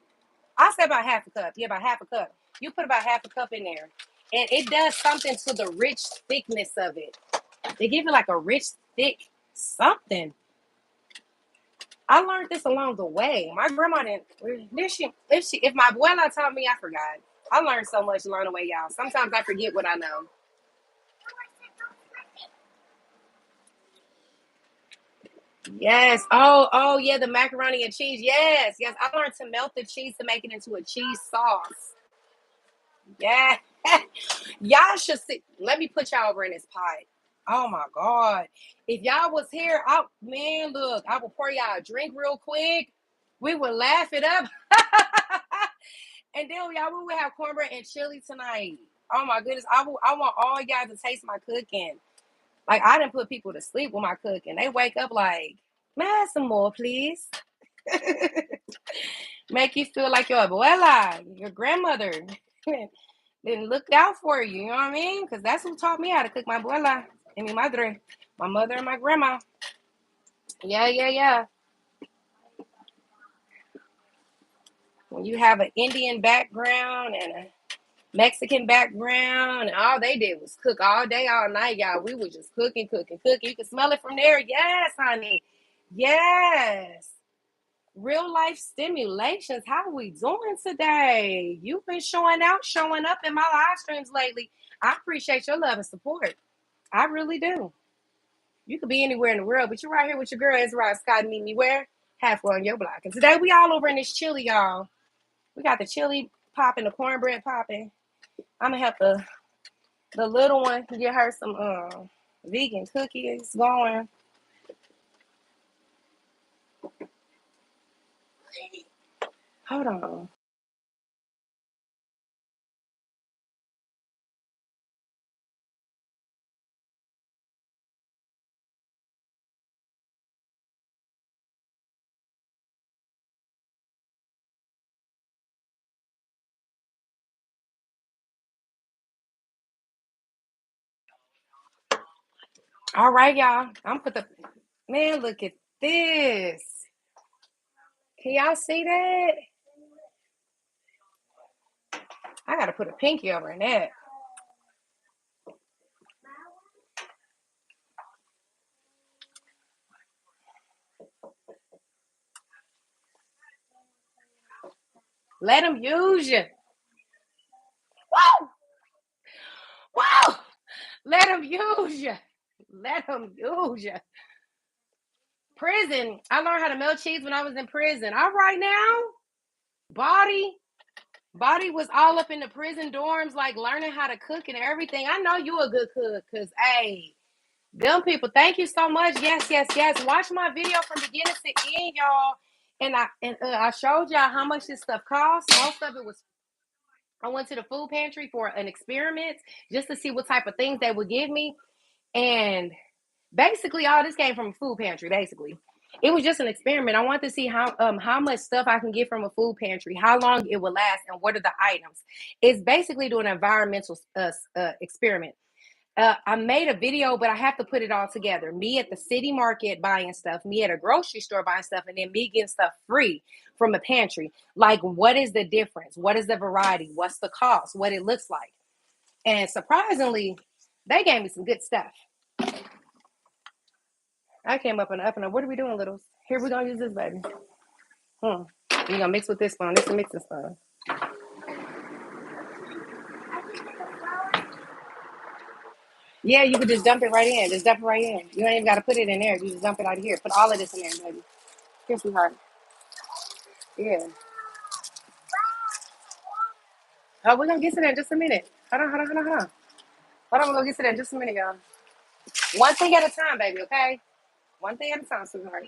I'll say about half a cup. Yeah, about half a cup. You put about half a cup in there. And it does something to the rich thickness of it. They give it like a rich, thick something. I learned this along the way. My grandma didn't. If my abuela taught me, I forgot. I learned so much along the way, y'all. Sometimes I forget what I know. Yes. Oh, yeah, the macaroni and cheese. Yes, yes. I learned to melt the cheese to make it into a cheese sauce. Yeah. Y'all should see. Let me put y'all over in this pot. Oh my God. If y'all was here, man, look, I will pour y'all a drink real quick. We would laugh it up. And then y'all, we would have cornbread and chili tonight. Oh my goodness. I want all y'all to taste my cooking. Like I didn't put people to sleep with my cooking. They wake up like, may I have some more, please? Make you feel like your abuela, your grandmother. Then look out for you, you know what I mean? Because that's who taught me how to cook, my abuela and mi madre, my mother and my grandma. Yeah, yeah, yeah. When you have an Indian background and a Mexican background, and all they did was cook all day, all night, y'all. We were just cooking, cooking, cooking. You can smell it from there. Yes, honey. Yes. Real life stimulations. How are we doing today? You've been showing out, showing up in my live streams lately. I appreciate your love and support. I really do. You could be anywhere in the world, but you're right here with your girl Ezriyah S. Meet me where? Halfway on your block. And today we all over in this chili, y'all. We got the chili popping, the cornbread popping. I'm gonna help the little one get her some vegan cookies going. Hold on. All right, y'all. I'm put the man. Look at this. Can y'all see that? I gotta put a pinky over in that. Let them use you. Whoa, whoa. Let them use you. Let them use you. Prison. I learned how to melt cheese when I was in prison. All right now. Body was all up in the prison dorms, like learning how to cook and everything. I know you a good cook, cause hey, them people. Thank you so much. Yes, yes, yes. Watch my video from beginning to end, y'all. And I showed y'all how much this stuff costs. Most of it was. I went to the food pantry for an experiment just to see what type of things they would give me, and basically all this came from a food pantry. Basically, it was just an experiment. I wanted to see how much stuff I can get from a food pantry, how long it would last, and what are the items. It's basically doing an environmental experiment. I made a video, but I have to put it all together. Me at the city market buying stuff, me at a grocery store buying stuff, and then me getting stuff free from a pantry. Like, what is the difference? What is the variety? What's the cost? What it looks like? And surprisingly, they gave me some good stuff. I came up and up and up. What are we doing, littles? Here, we're going to use this, baby. You're going to mix with this spoon. This is a mixing spoon. Yeah, you could just dump it right in. Just dump it right in. You ain't even got to put it in there. You just dump it out of here. Put all of this in there, baby. Here, sweetheart. Yeah. Oh, we're going to get to that in just a minute. Hold on, hold on, hold on, hold on. Hold on, we're going to get to that in just a minute, y'all. One thing at a time, baby, okay? One thing at a time, sweetheart.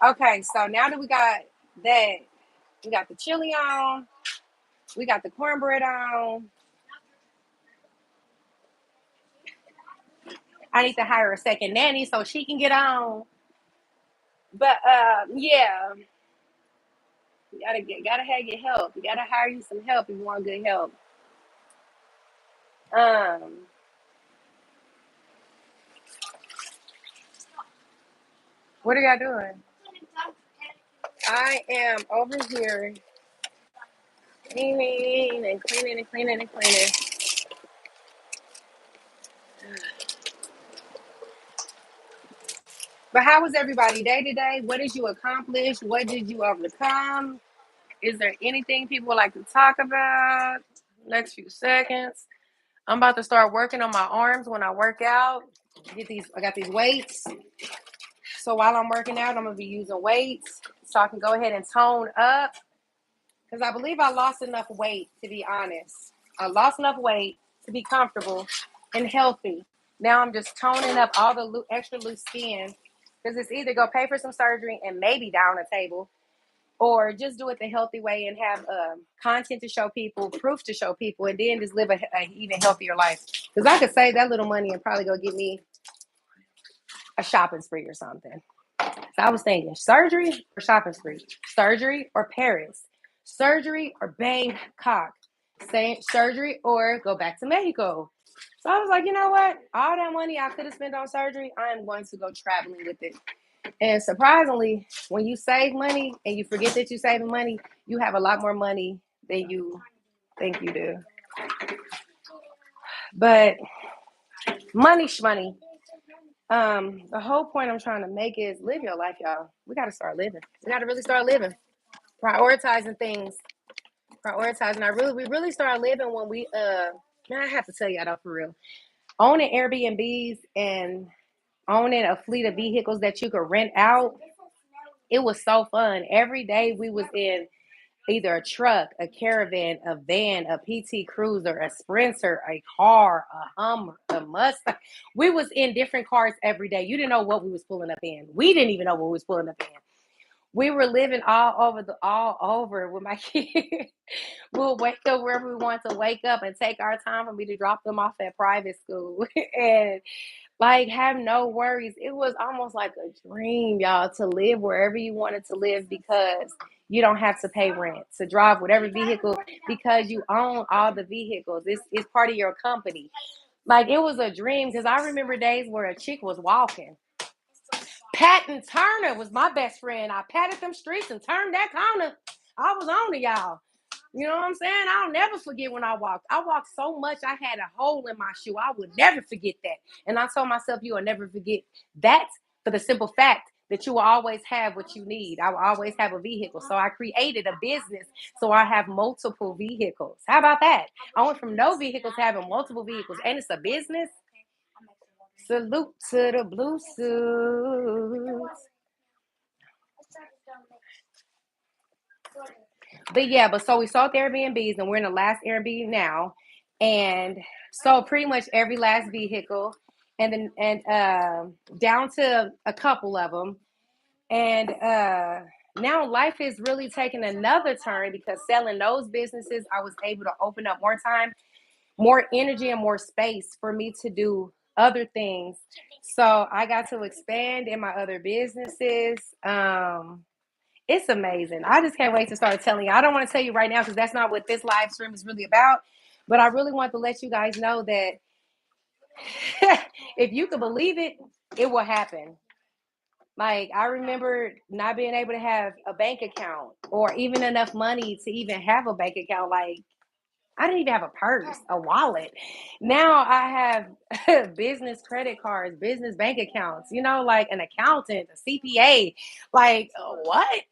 Okay, so now that we got that, we got the chili on, we got the cornbread on. I need to hire a second nanny so she can get on. But yeah, you gotta have your help. You gotta hire you some help if you want good help. Um, what are y'all doing? I am over here cleaning and cleaning and cleaning and cleaning. But how was everybody day today? What did you accomplish? What did you overcome? Is there anything people would like to talk about? Next few seconds. I'm about to start working on my arms when I work out. I got these weights. So while I'm working out, I'm gonna be using weights so I can go ahead and tone up. Because I believe I lost enough weight, to be honest. I lost enough weight to be comfortable and healthy. Now I'm just toning up all the extra loose skin. Because it's either go pay for some surgery and maybe die on a table, or just do it the healthy way and have content to show people, proof to show people, and then just live a even healthier life. Because I could save that little money and probably go get me a shopping spree or something. So I was thinking surgery or shopping spree, surgery or Paris, surgery or Bangkok, surgery or go back to Mexico. So I was like, you know what? All that money I could have spent on surgery, I am going to go traveling with it. And surprisingly, when you save money and you forget that you're saving money, you have a lot more money than you think you do. But money shmoney. The whole point I'm trying to make is live your life, y'all. We gotta start living. We gotta really start living. Prioritizing things. Prioritizing. We really start living when we man, I have to tell y'all though, for real. Owning Airbnbs and owning a fleet of vehicles that you could rent out, it was so fun. Every day we was in either a truck, a caravan, a van, a PT Cruiser, a Sprinter, a car, a Hummer, a Mustang. We was in different cars every day. You didn't know what we was pulling up in. We didn't even know what we was pulling up in. We were living all over with my kids. We'll wake up wherever we want to wake up and take our time for me to drop them off at private school and like have no worries. It was almost like a dream, y'all, to live wherever you wanted to live because you don't have to pay rent, to drive whatever vehicle because you own all the vehicles. It's part of your company. Like it was a dream because I remember days where a chick was walking. Patton Turner was my best friend. I patted them streets and turned that corner. I was on to y'all. You know what I'm saying? I'll never forget when I walked. I walked so much I had a hole in my shoe. I would never forget that. And I told myself you will never forget that for the simple fact that you will always have what you need. I will always have a vehicle. So I created a business so I have multiple vehicles. How about that? I went from no vehicles to having multiple vehicles. And it's a business. Salute to the blue suits. But yeah, but so we sold the Airbnbs and we're in the last Airbnb now. And so pretty much every last vehicle and then down to a couple of them. And now life is really taking another turn because selling those businesses, I was able to open up more time, more energy, and more space for me to do other things. So I got to expand in my other businesses. It's amazing. I just can't wait to start telling you. I don't want to tell you right now because that's not what this live stream is really about. But I really want to let you guys know that if you can believe it, it will happen. Like I remember not being able to have a bank account or even enough money to even have a bank account. Like I didn't even have a purse, a wallet. Now I have business credit cards, business bank accounts, you know, like an accountant, a CPA. Like, what?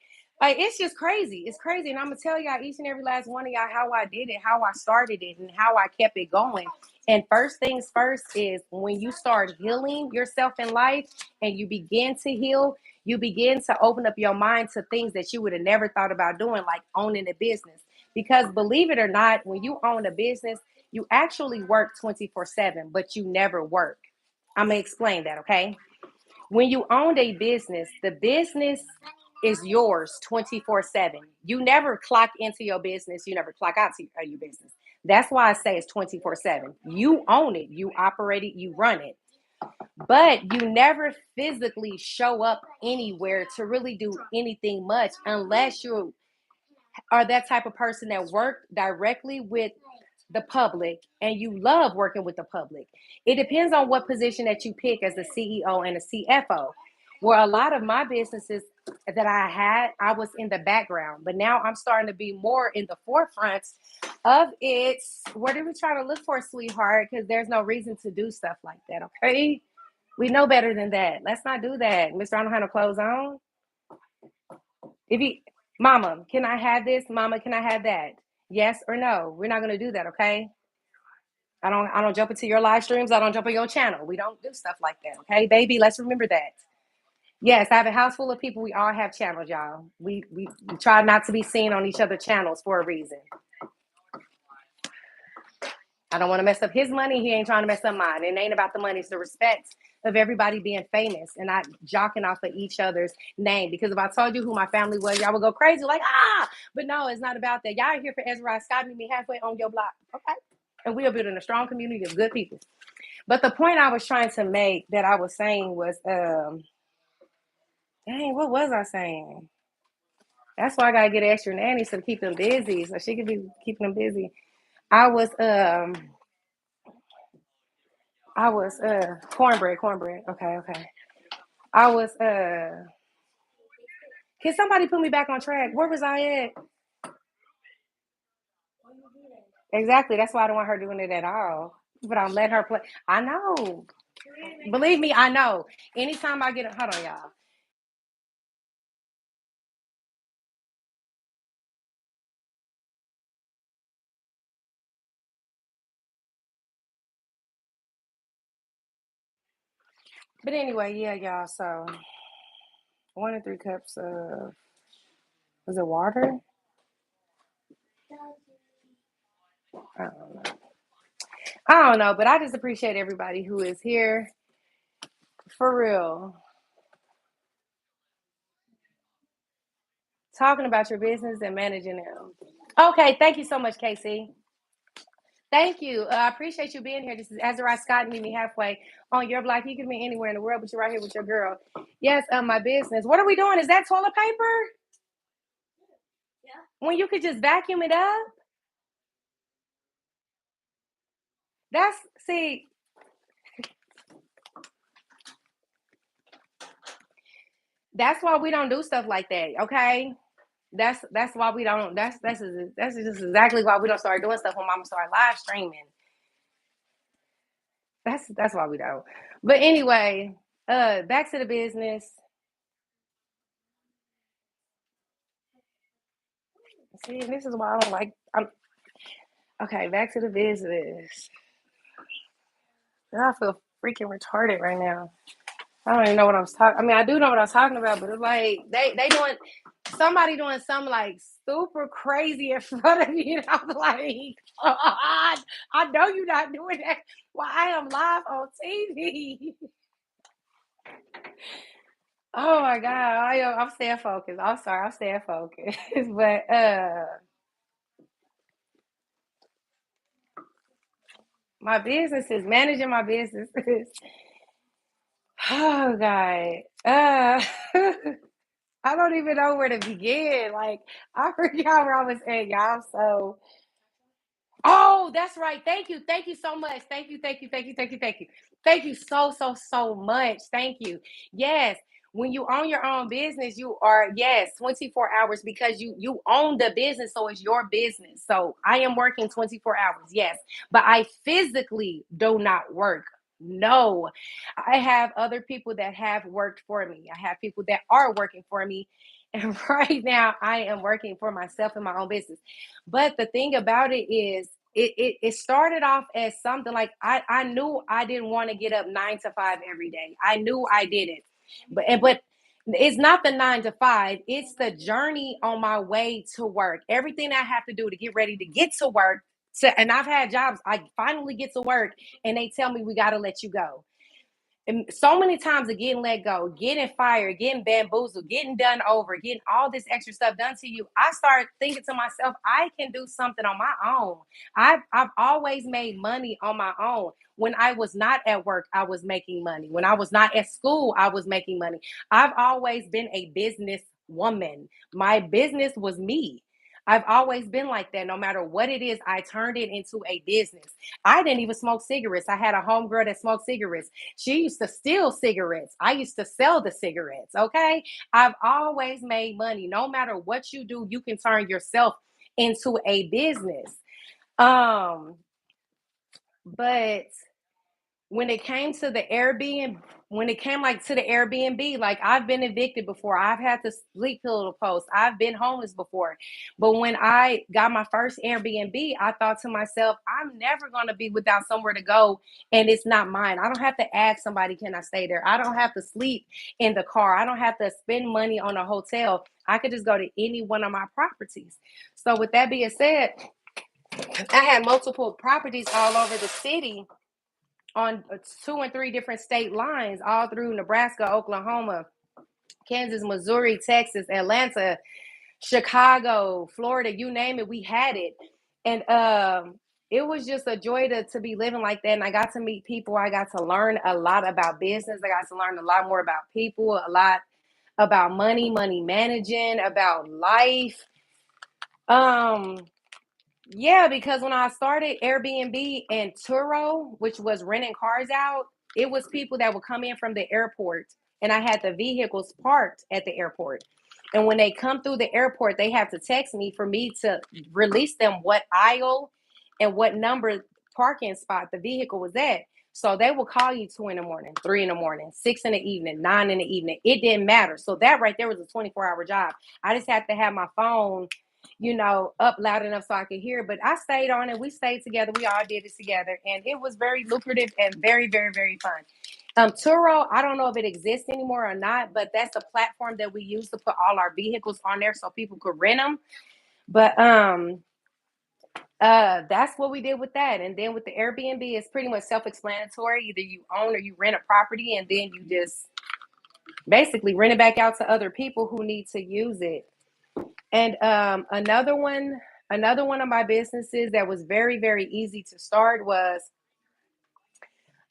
Like, it's just crazy. It's crazy. And I'm going to tell y'all, each and every last one of y'all, how I did it, how I started it, and how I kept it going. And first things first is when you start healing yourself in life and you begin to heal, you begin to open up your mind to things that you would have never thought about doing, like owning a business. Because believe it or not, when you own a business, you actually work 24/7, but you never work. I'm going to explain that, okay? When you own a business, the business is yours 24/7. You never clock into your business, you never clock out to your business. That's why I say it's 24/7. You own it, you operate it, you run it. But you never physically show up anywhere to really do anything much unless you are that type of person that work directly with the public and you love working with the public. It depends on what position that you pick as a CEO and a CFO. Where a lot of my businesses that I had, I was in the background, but now I'm starting to be more in the forefront of it. What are we trying to look for, sweetheart? Because there's no reason to do stuff like that, okay? We know better than that. Let's not do that. Mr. I don't have no clothes on. If you, Mama, can I have this? Mama, can I have that? Yes or no? We're not gonna do that, okay? I don't jump into your live streams. I don't jump on your channel. We don't do stuff like that, okay, baby? Let's remember that. Yes, I have a house full of people. We all have channels, y'all. We try not to be seen on each other's channels for a reason. I don't want to mess up his money. He ain't trying to mess up mine. It ain't about the money. It's the respect of everybody being famous and not jocking off of each other's name. Because if I told you who my family was, y'all would go crazy like, ah! But no, it's not about that. Y'all are here for Ezriyah S. Meet me halfway on your block. Okay? And we are building a strong community of good people. But the point I was trying to make that I was saying was, dang, what was I saying? That's why I gotta get extra nannies to keep them busy, so she could be keeping them busy. I was cornbread. Okay. I was can somebody put me back on track? Where was I at? Exactly. That's why I don't want her doing it at all. But I'm letting her play. I know. Believe me, I know. Anytime I get a hold on, y'all. But anyway, yeah, y'all. So 1 to 3 cups of was it water? I don't know. I don't know, but I just appreciate everybody who is here for real, talking about your business and managing them. Okay, thank you so much, Casey. Thank you. I appreciate you being here. This is Ezriyah Scott, meet me halfway on your block. You can be anywhere in the world, but you're right here with your girl. Yes, my business. What are we doing? Is that toilet paper? When you could just vacuum it up? That's see, that's why we don't do stuff like that. Okay, that's why we don't. That's just exactly why we don't start doing stuff when Mama start live streaming. That's why we don't. But anyway, back to the business. See, this is why I don't like. I'm okay. Back to the business. I feel freaking retarded right now. I don't even know what I'm talking. I mean, I do know what I'm talking about, but it's like they doing somebody doing something like super crazy in front of me, and I'm like, oh, I know you're not doing that. While I am live on TV. Oh my god, I'm staying focused. I'm sorry, I'm staying focused, but my business is managing my business. Oh god, I don't even know where to begin. Like I forgot where I was at, y'all. So oh, that's right. Thank you. Thank you so much. Thank you. Thank you. Thank you. Thank you. Thank you. Thank you so much. Thank you. Yes. When you own your own business, you are yes, 24 hours because you own the business, so it's your business. So I am working 24 hours, yes, but I physically do not work. No, I have other people that have worked for me. I have people that are working for me. And right now, I am working for myself in my own business. But the thing about it is, it started off as something like I knew I didn't want to get up 9 to 5 every day. I knew I didn't, but it's not the 9 to 5. It's the journey on my way to work. Everything I have to do to get ready to get to work. And I've had jobs. I finally get to work, and they tell me we got to let you go. And so many times of getting let go, getting fired, getting bamboozled, getting done over, getting all this extra stuff done to you, I started thinking to myself, I can do something on my own. I've always made money on my own. When I was not at work, I was making money. When I was not at school, I was making money. I've always been a business woman. My business was me. I've always been like that. No matter what it is, I turned it into a business. I didn't even smoke cigarettes. I had a homegirl that smoked cigarettes. She used to steal cigarettes. I used to sell the cigarettes. Okay. I've always made money. No matter what you do, you can turn yourself into a business. Um, but when it came to the Airbnb, when it came like to the Airbnb, like I've been evicted before. I've had to sleep pillow post. I've been homeless before. But when I got my first Airbnb, I thought to myself, I'm never gonna be without somewhere to go and it's not mine. I don't have to ask somebody, can I stay there? I don't have to sleep in the car. I don't have to spend money on a hotel. I could just go to any one of my properties. So with that being said, I had multiple properties all over the city on 2 and 3 different state lines, all through Nebraska, Oklahoma, Kansas, Missouri, Texas, Atlanta, Chicago, Florida, you name it, we had it. And it was just a joy to be living like that. And I got to meet people. I got to learn a lot about business. I got to learn a lot more about people, a lot about money managing, about life. Um, yeah, because when I started Airbnb and Turo, which was renting cars out, it was people that would come in from the airport. and I had the vehicles parked at the airport. And when they come through the airport, they have to text me for me to release them what aisle and what number parking spot the vehicle was at. So they will call you 2 in the morning, 3 in the morning, 6 in the evening, 9 in the evening. It didn't matter. So that right there was a 24-hour job. I just had to have my phone, up loud enough so I could hear. But I stayed on it. We stayed together. We all did it together. And it was very lucrative and very, very, very fun. Turo, I don't know if it exists anymore or not, but that's a platform that we use to put all our vehicles on there so people could rent them. But that's what we did with that. And then with the Airbnb, it's pretty much self-explanatory. Either you own or you rent a property, and then you just basically rent it back out to other people who need to use it. And another one of my businesses that was very, very easy to start was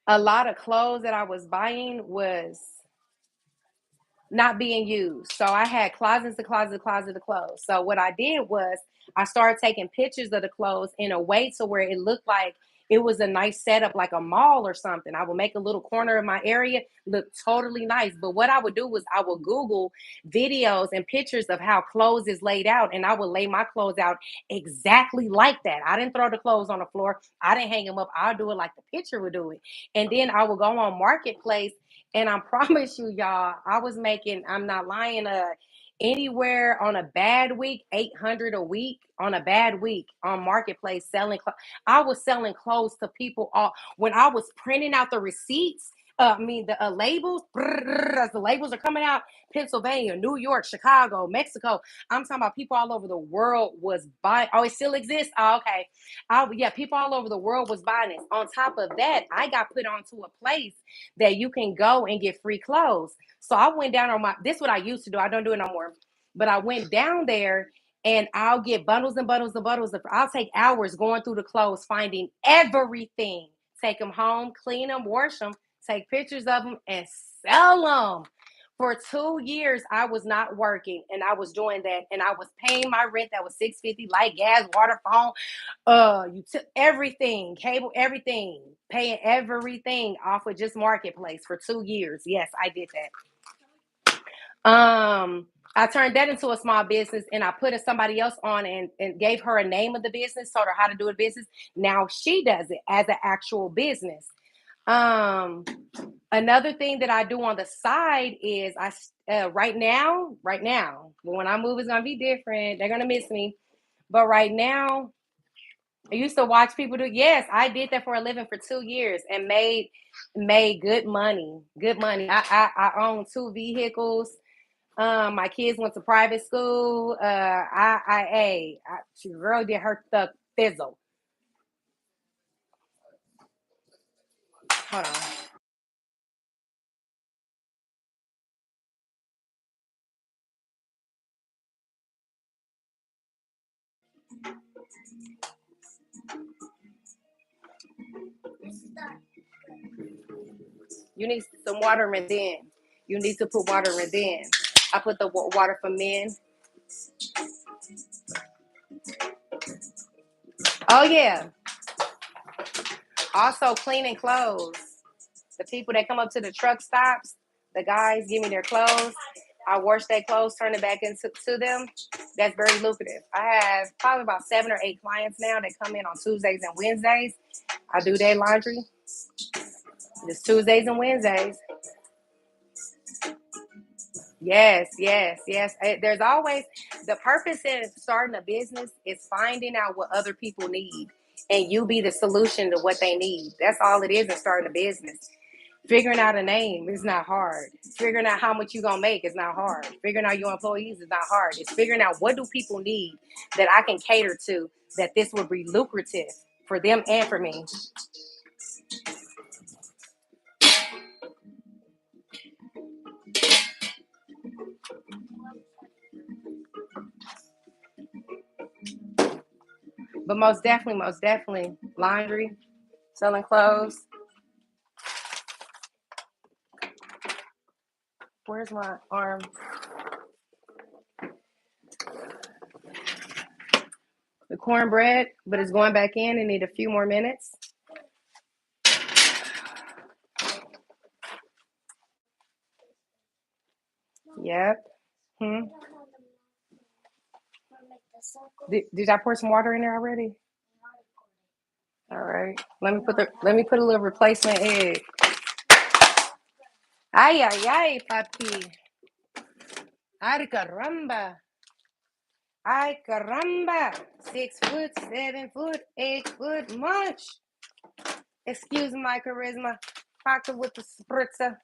a lot of clothes that I was buying was not being used. So I had closets of clothes. So what I did was I started taking pictures of the clothes in a way to where it looked like it was a nice setup, like a mall or something. I would make a little corner of my area look totally nice. But what I would do was I would Google videos and pictures of how clothes is laid out, and I would lay my clothes out exactly like that. I didn't throw the clothes on the floor. I didn't hang them up. I'll do it like the picture would do it. And then I would go on Marketplace, and I promise you, y'all, I was making, I'm not lying, anywhere on a bad week, 800 a week on a bad week on Marketplace selling clothes. I was selling clothes to people all when I was printing out the receipts. The labels, as the labels are coming out, Pennsylvania, New York, Chicago, Mexico. I'm talking about people all over the world was buying. Oh, it still exists? Oh, okay. Yeah, people all over the world was buying it. On top of that, I got put onto a place that you can go and get free clothes. So I went down on this is what I used to do. I don't do it no more. But I went down there and I'll get bundles and bundles and bundles. I'll take hours going through the clothes, finding everything. Take them home, clean them, wash them, take pictures of them, and sell them. For 2 years, I was not working, and I was doing that, and I was paying my rent. That was $650, light, gas, water, phone. You took everything, cable, everything, paying everything off of just Marketplace for 2 years. Yes, I did that. I turned that into a small business, and I put somebody else on and gave her a name of the business, told her how to do a business. Now she does it as an actual business. Another thing that I do on the side is right now, but when I move, it's gonna be different. They're gonna miss me. But right now, I used to watch people do. Yes, I did that for a living for 2 years and made good money. Good money. I own 2 vehicles. My kids went to private school. Girl did her stuff fizzle. Hold on. You need some water and then you need to put water and then. I put the water for men. Oh yeah. Also cleaning clothes. The people that come up to the truck stops, the guys give me their clothes. I wash their clothes, turn it back into to them. That's very lucrative. I have probably about 7 or 8 clients now that come in on Tuesdays and Wednesdays. I do their laundry. It's Tuesdays and Wednesdays. Yes, yes, yes. There's always the purpose in starting a business is finding out what other people need, and you be the solution to what they need. That's all it is in starting a business. Figuring out a name is not hard. Figuring out how much you're gonna make is not hard. Figuring out your employees is not hard. It's figuring out what do people need that I can cater to that this would be lucrative for them and for me. But most definitely, laundry, selling clothes. Where's my arm? The cornbread, but it's going back in and need a few more minutes. Yep. Did I pour some water in there already? All right. Let me put a little replacement egg. Ay ay ay, papi. Ay caramba. Ay caramba. 6 foot, 7 foot, 8 foot munch. Excuse my charisma. Pocket with the spritzer.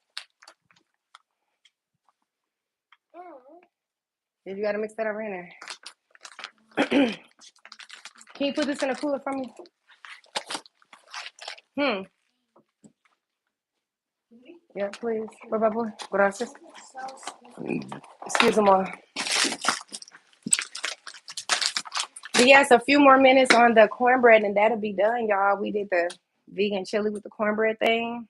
You gotta mix that over in there. Can you put this in a cooler for me? Yeah, please. Por favor. Gracias. Excuse me. But yes, a few more minutes on the cornbread and that'll be done, y'all. We did the vegan chili with the cornbread thing.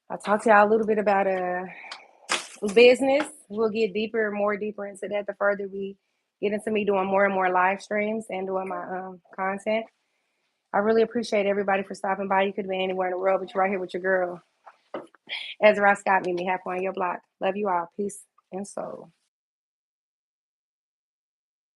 I'll talk to y'all a little bit about business. We'll get more deeper into that the further we get into me doing more and more live streams and doing my content. I really appreciate everybody for stopping by. You could be anywhere in the world, but you're right here with your girl. Ezriyah S, meet me halfway on your block. Love you all. Peace and soul.